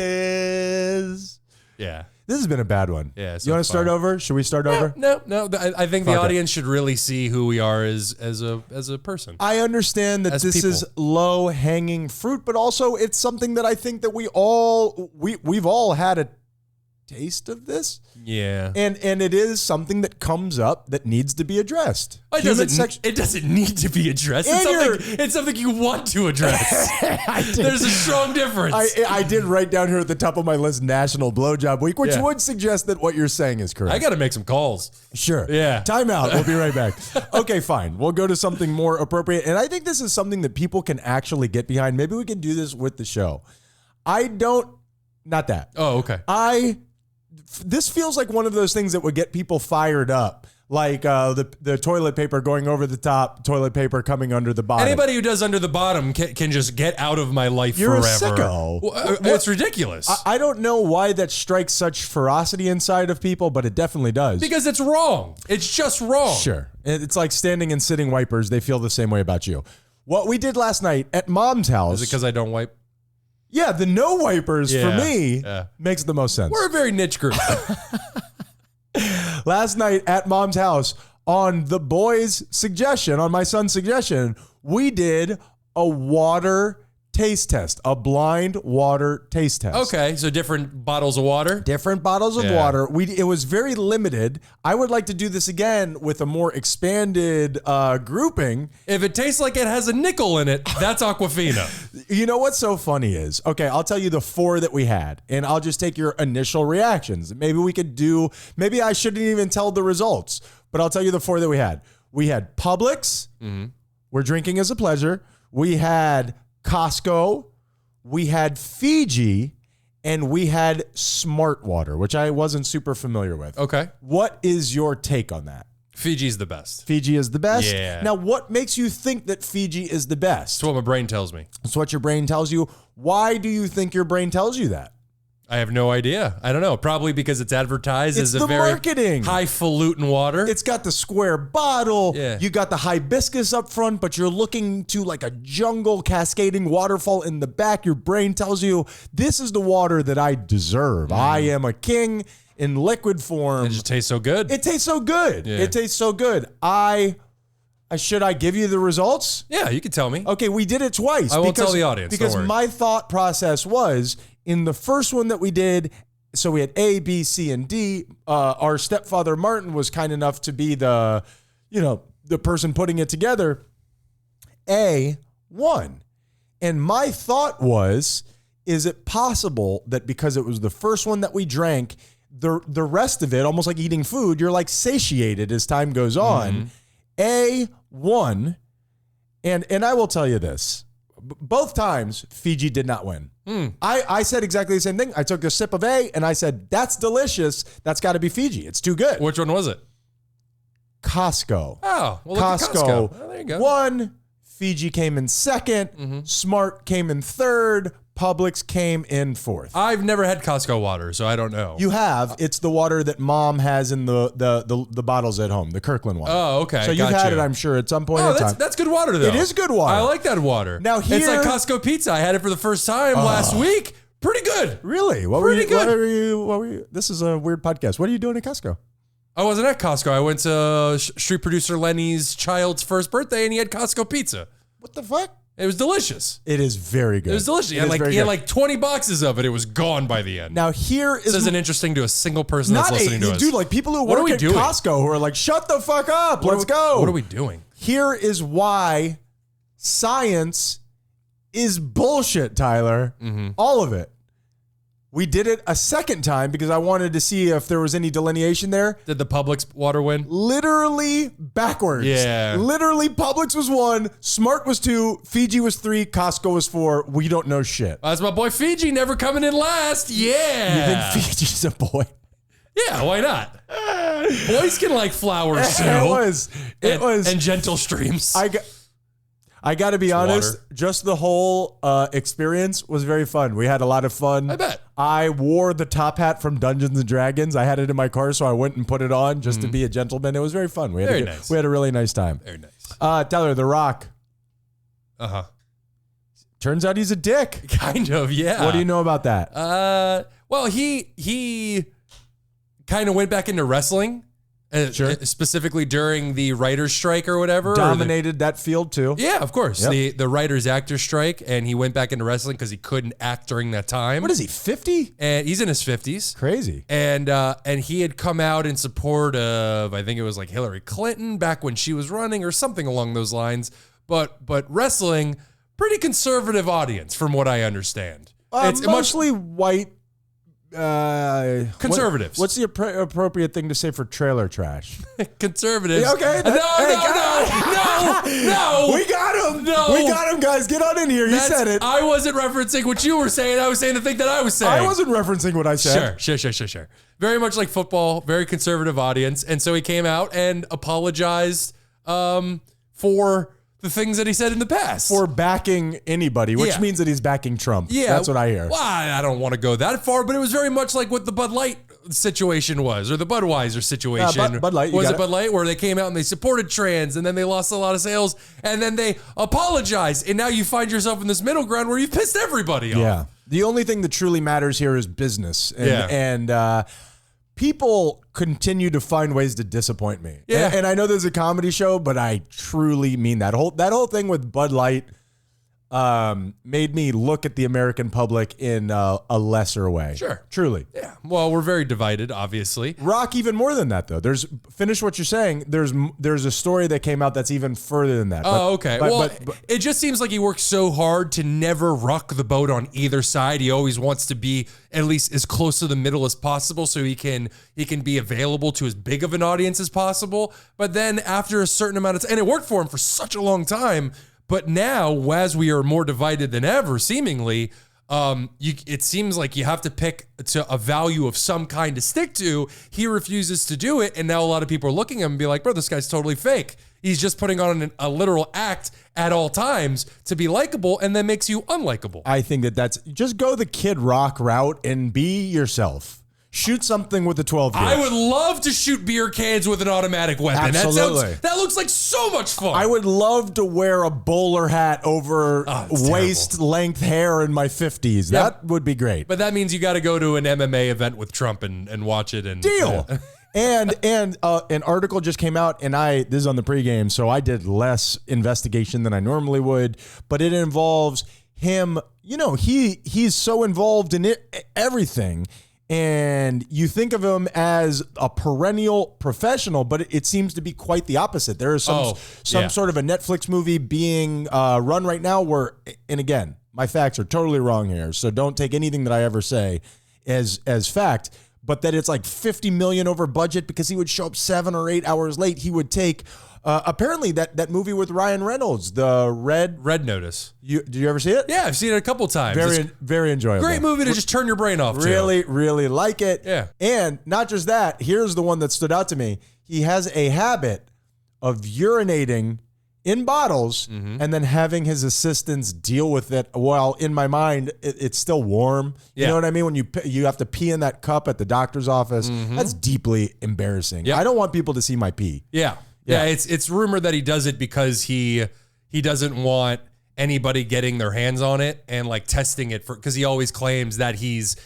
anus. Yeah. This has been a bad one. Yeah, so you want to start far. over? Should we start over? No. I think the Fuck it. audience should really see who we are as a person. I understand that As this people. is low hanging fruit, but also it's something that I think that we've all had a taste of this. Yeah. And it is something that comes up that needs to be addressed. It doesn't need to be addressed. It's something you want to address. There's a strong difference. I did write down here at the top of my list National Blowjob Week, which Yeah. would suggest that what you're saying is correct. I got to make some calls. Sure. Yeah. Time out. We'll be right back. Okay, fine. We'll go to something more appropriate. And I think this is something that people can actually get behind. Maybe we can do this with the show. Not that. Oh, okay. This feels like one of those things that would get people fired up. Like the toilet paper going over the top, toilet paper coming under the bottom. Anybody who does under the bottom can just get out of my life You're forever. a sicko. Well, it's ridiculous. I don't know why that strikes such ferocity inside of people, but it definitely does. Because it's wrong. It's just wrong. Sure. It's like standing and sitting wipers. They feel the same way about you. What we did last night at Mom's house. Is it because I don't wipe? Yeah, the no wipers for Yeah, me yeah. makes the most sense. We're a very niche group. Last night at Mom's house, on the boys' suggestion, on my son's suggestion, we did a water taste test, a blind water taste test. Okay, so different bottles of water. Different bottles of Yeah. water. It was very limited. I would like to do this again with a more expanded grouping. If it tastes like it has a nickel in it, that's Aquafina. You know what's so funny is, okay, I'll tell you the 4 that we had, and I'll just take your initial reactions. Maybe I shouldn't even tell the results, but I'll tell you the 4 that we had. We had Publix. Mm-hmm. We're drinking as a pleasure. We had Costco. We had Fiji. And we had Smart Water, which I wasn't super familiar with. Okay. What is your take on that? Fiji's the best. Fiji is the best? Yeah. Now, what makes you think that Fiji is the best? That's what my brain tells me. That's what your brain tells you. Why do you think your brain tells you that? I have no idea. I don't know. Probably because it's advertised It's as a the very marketing. highfalutin water. It's got the square bottle. Yeah. You got the hibiscus up front, but you're looking to like a jungle cascading waterfall in the back. Your brain tells you, this is the water that I deserve. I am a king in liquid form. It just tastes so good. It tastes so good. Yeah. It tastes so good. Should I give you the results? Yeah, you can tell me. Okay, we did it twice. I won't tell the audience, Because don't worry. my thought process was, in the first one that we did, so we had A, B, C, and D. Our stepfather Martin was kind enough to be the person putting it together. A won. And my thought was, is it possible that because it was the first one that we drank, the rest of it, almost like eating food, you're like satiated as time goes on. A won. And I will tell you this. Both times, Fiji did not win. I said exactly the same thing. I took a sip of A and I said, that's delicious. That's got to be Fiji. It's too good. Which one was it? Costco. Oh, well, look at Costco. Oh, there you go. Won. Fiji came in second. Smart came in third. Publix came in fourth. I've never had Costco water, so I don't know. You have. It's the water that Mom has in the bottles at home, the Kirkland one. Oh, okay. So you've got had you. it, I'm sure, at some point Oh, in time. that's good water, though. It is good water. I like that water. Now it's here- like Costco pizza. I had it for the first time last week. Pretty good. Really? What Pretty were good. you? This is a weird podcast. What are you doing at Costco? I wasn't at Costco. I went to street producer Lenny's child's first birthday, and he had Costco pizza. What the fuck? It was delicious. It is very good. It was delicious. He had like 20 boxes of it. It was gone by the end. Now here is this isn't interesting to a single person that's not listening to us. Dude, like people who work at Costco who are like, shut the fuck up. Let's go. What are we doing? Here is why science is bullshit, Tyler. All of it. We did it a second time because I wanted to see if there was any delineation there. Did the Publix water win? Literally backwards. Yeah. Literally, Publix was 1, Smart was 2, Fiji was 3, Costco was 4. We don't know shit. That's my boy Fiji never coming in last. Yeah. You think Fiji's a boy? Yeah, why not? Boys can like flowers too. It was. And gentle streams. I got to be honest, water. just the whole experience was very fun. We had a lot of fun. I bet. I wore the top hat from Dungeons & Dragons. I had it in my car, so I went and put it on just to be a gentleman. It was very fun. We had we had a really nice time. Very nice. Tyler, The Rock. Uh-huh. Turns out he's a dick. Kind of, yeah. What do you know about that? Well, he kind of went back into wrestling. Sure. Specifically during the writer's strike or whatever. Dominated that field too. Yeah, of course. Yep. The writer's actor strike, and he went back into wrestling because he couldn't act during that time. What is he, 50? And he's in his 50s. Crazy. And he had come out in support of, I think it was like Hillary Clinton back when she was running or something along those lines. But wrestling, pretty conservative audience from what I understand. It's mostly white. Conservatives. What's the appropriate thing to say for trailer trash? Conservatives. Okay. No. We got him. No. We got him, guys. Get on in here. You said it. I wasn't referencing what you were saying. I was saying the thing that I was saying. I wasn't referencing what I said. Sure. Very much like football, very conservative audience. And so he came out and apologized for the things that he said in the past. For backing anybody, which means that he's backing Trump. Yeah. That's what I hear. Well, I don't want to go that far, but it was very much like what the Bud Light situation was, or the Budweiser situation. Bud Light. Was it Bud Light, where they came out and they supported trans, and then they lost a lot of sales, and then they apologized, and now you find yourself in this middle ground where you've pissed everybody off. Yeah. The only thing that truly matters here is business. And people continue to find ways to disappoint me. Yeah. And I know there's a comedy show, but I truly mean that. Whole thing with Bud Light made me look at the American public in a lesser way. Sure. Truly. Yeah. Well, we're very divided, obviously. Rock even more than that, though. Finish what you're saying. There's a story that came out that's even further than that. Okay. It just seems like he works so hard to never rock the boat on either side. He always wants to be at least as close to the middle as possible, so he can be available to as big of an audience as possible. But then after a certain amount of time, and it worked for him for such a long time. But now, as we are more divided than ever, seemingly, it seems like you have to pick to a value of some kind to stick to. He refuses to do it, and now a lot of people are looking at him and be like, bro, this guy's totally fake. He's just putting on a literal act at all times to be likable, and then makes you unlikable. I think that's just go the Kid Rock route and be yourself. Shoot something with a 12 gauge. I would love to shoot beer cans with an automatic weapon. Absolutely. That looks like so much fun. I would love to wear a bowler hat over waist length hair in my 50s. Yeah. That would be great. But that means you got to go to an MMA event with Trump and watch it. And Deal. And an article just came out, and this is on the pregame, so I did less investigation than I normally would, but it involves him. You know, he's so involved in everything. And you think of him as a perennial professional, but it seems to be quite the opposite. There is some sort of a Netflix movie being run right now where, and again, my facts are totally wrong here, so don't take anything that I ever say as fact, but that it's like 50 million over budget because he would show up 7 or 8 hours late. He would take apparently that movie with Ryan Reynolds, the Red Notice. Did you ever see it? Yeah, I've seen it a couple times. Very enjoyable. Great movie to just turn your brain off to. Really like it. Yeah. And not just that, here's the one that stood out to me. He has a habit of urinating in bottles and then having his assistants deal with it while, in my mind, it's still warm. You know what I mean? When you have to pee in that cup at the doctor's office, that's deeply embarrassing. Yep. I don't want people to see my pee. Yeah, it's rumored that he does it because he doesn't want anybody getting their hands on it and like testing it for, because he always claims that he's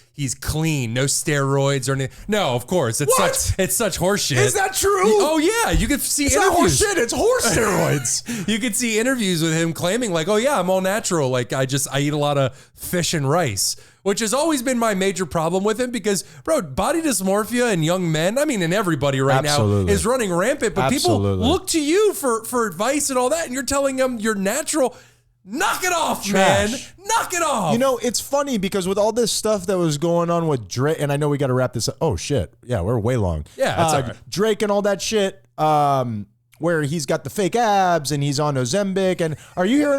clean, no steroids or anything. No, of course, it's such horseshit. Is that true? Oh yeah, you could see It's interviews. not horse shit. It's horse steroids. You could see interviews with him claiming like, oh yeah, I'm all natural. Like I eat a lot of fish and rice, which has always been my major problem with him because, bro, body dysmorphia in young men, I mean, in everybody right Absolutely. now is running rampant, but Absolutely. people look to you for advice and all that, and you're telling them you're natural. Knock it off, Trash. man. Knock it off. You know, it's funny because with all this stuff that was going on with Drake, and I know we got to wrap this up. Oh, shit. Yeah, we're way long. Yeah, that's all right. Drake and all that shit, where he's got the fake abs and he's on Ozempic. And are you hearing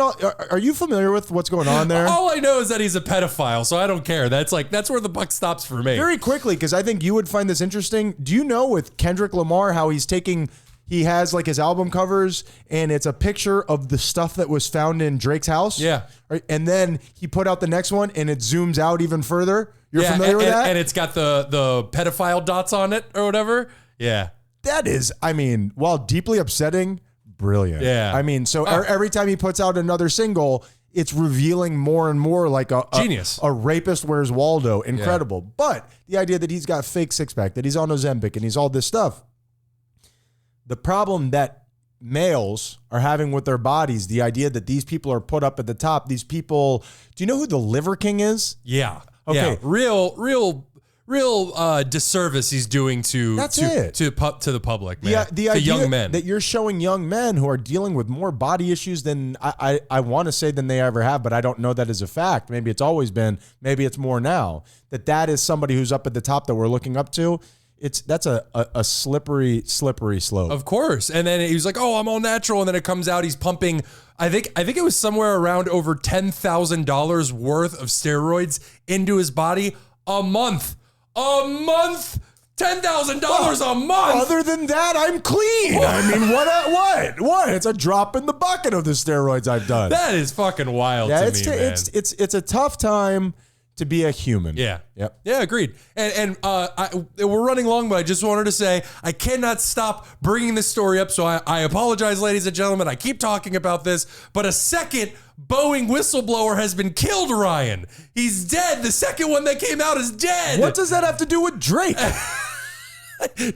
are you familiar with what's going on there? All I know is that he's a pedophile, so I don't care. That's where the buck stops for me. Very quickly, because I think you would find this interesting. Do you know with Kendrick Lamar how he has like his album covers and it's a picture of the stuff that was found in Drake's house? Yeah. Right? And then he put out the next one and it zooms out even further. You're familiar with that? And it's got the pedophile dots on it or whatever. Yeah. That is, I mean, while deeply upsetting, brilliant. Yeah. I mean, so every time he puts out another single, it's revealing more and more like a genius. A rapist wears Waldo. Incredible. Yeah. But the idea that he's got fake six pack, that he's on Ozempic and he's all this stuff. The problem that males are having with their bodies, the idea that these people are put up at the top, these people, do you know who the Liver King is? Yeah. Okay. Yeah. Real disservice he's doing to the public, man. The to idea young men. that you're showing young men who are dealing with more body issues than I want to say than they ever have, but I don't know that as a fact. Maybe it's always been, maybe it's more now. That is somebody who's up at the top that we're looking up to. That's a slippery slope. Of course. And then he was like, oh, I'm all natural. And then it comes out, he's pumping, I think it was somewhere around over $10,000 worth of steroids into his body a month. A month. $10,000 a month. Other than that, I'm clean. I mean, what? It's a drop in the bucket of the steroids I've done. That is fucking wild to me, man. It's a tough time to be a human. Yeah. Yep. Yeah, agreed. And we're running long, but I just wanted to say I cannot stop bringing this story up. So I apologize, ladies and gentlemen. I keep talking about this, but a second Boeing whistleblower has been killed, Ryan. He's dead. The second one that came out is dead. What does that have to do with Drake?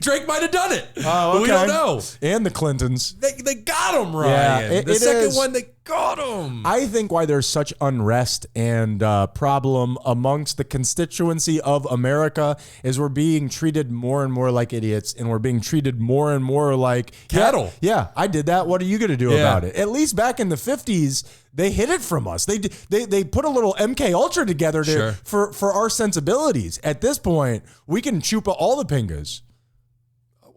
Drake might have done it. Oh, okay. We don't know. And the Clintons. They got him, Ryan. Yeah, the second one, they got him. I think why there's such unrest and problem amongst the constituency of America is we're being treated more and more like idiots, and we're being treated more and more like cattle. Yeah, I did that. What are you going to do about it? At least back in the 50s, they hid it from us. They put a little MK Ultra together for our sensibilities. At this point, we can chupa all the pingas.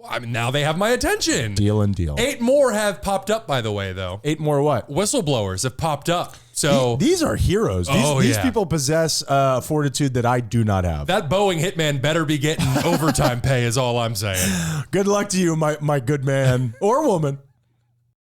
I mean, now they have my attention. Deal and deal. 8 more have popped up, by the way, though. 8 more what? Whistleblowers have popped up. So these are heroes. These people possess fortitude that I do not have. That Boeing hitman better be getting overtime pay is all I'm saying. Good luck to you, my good man or woman.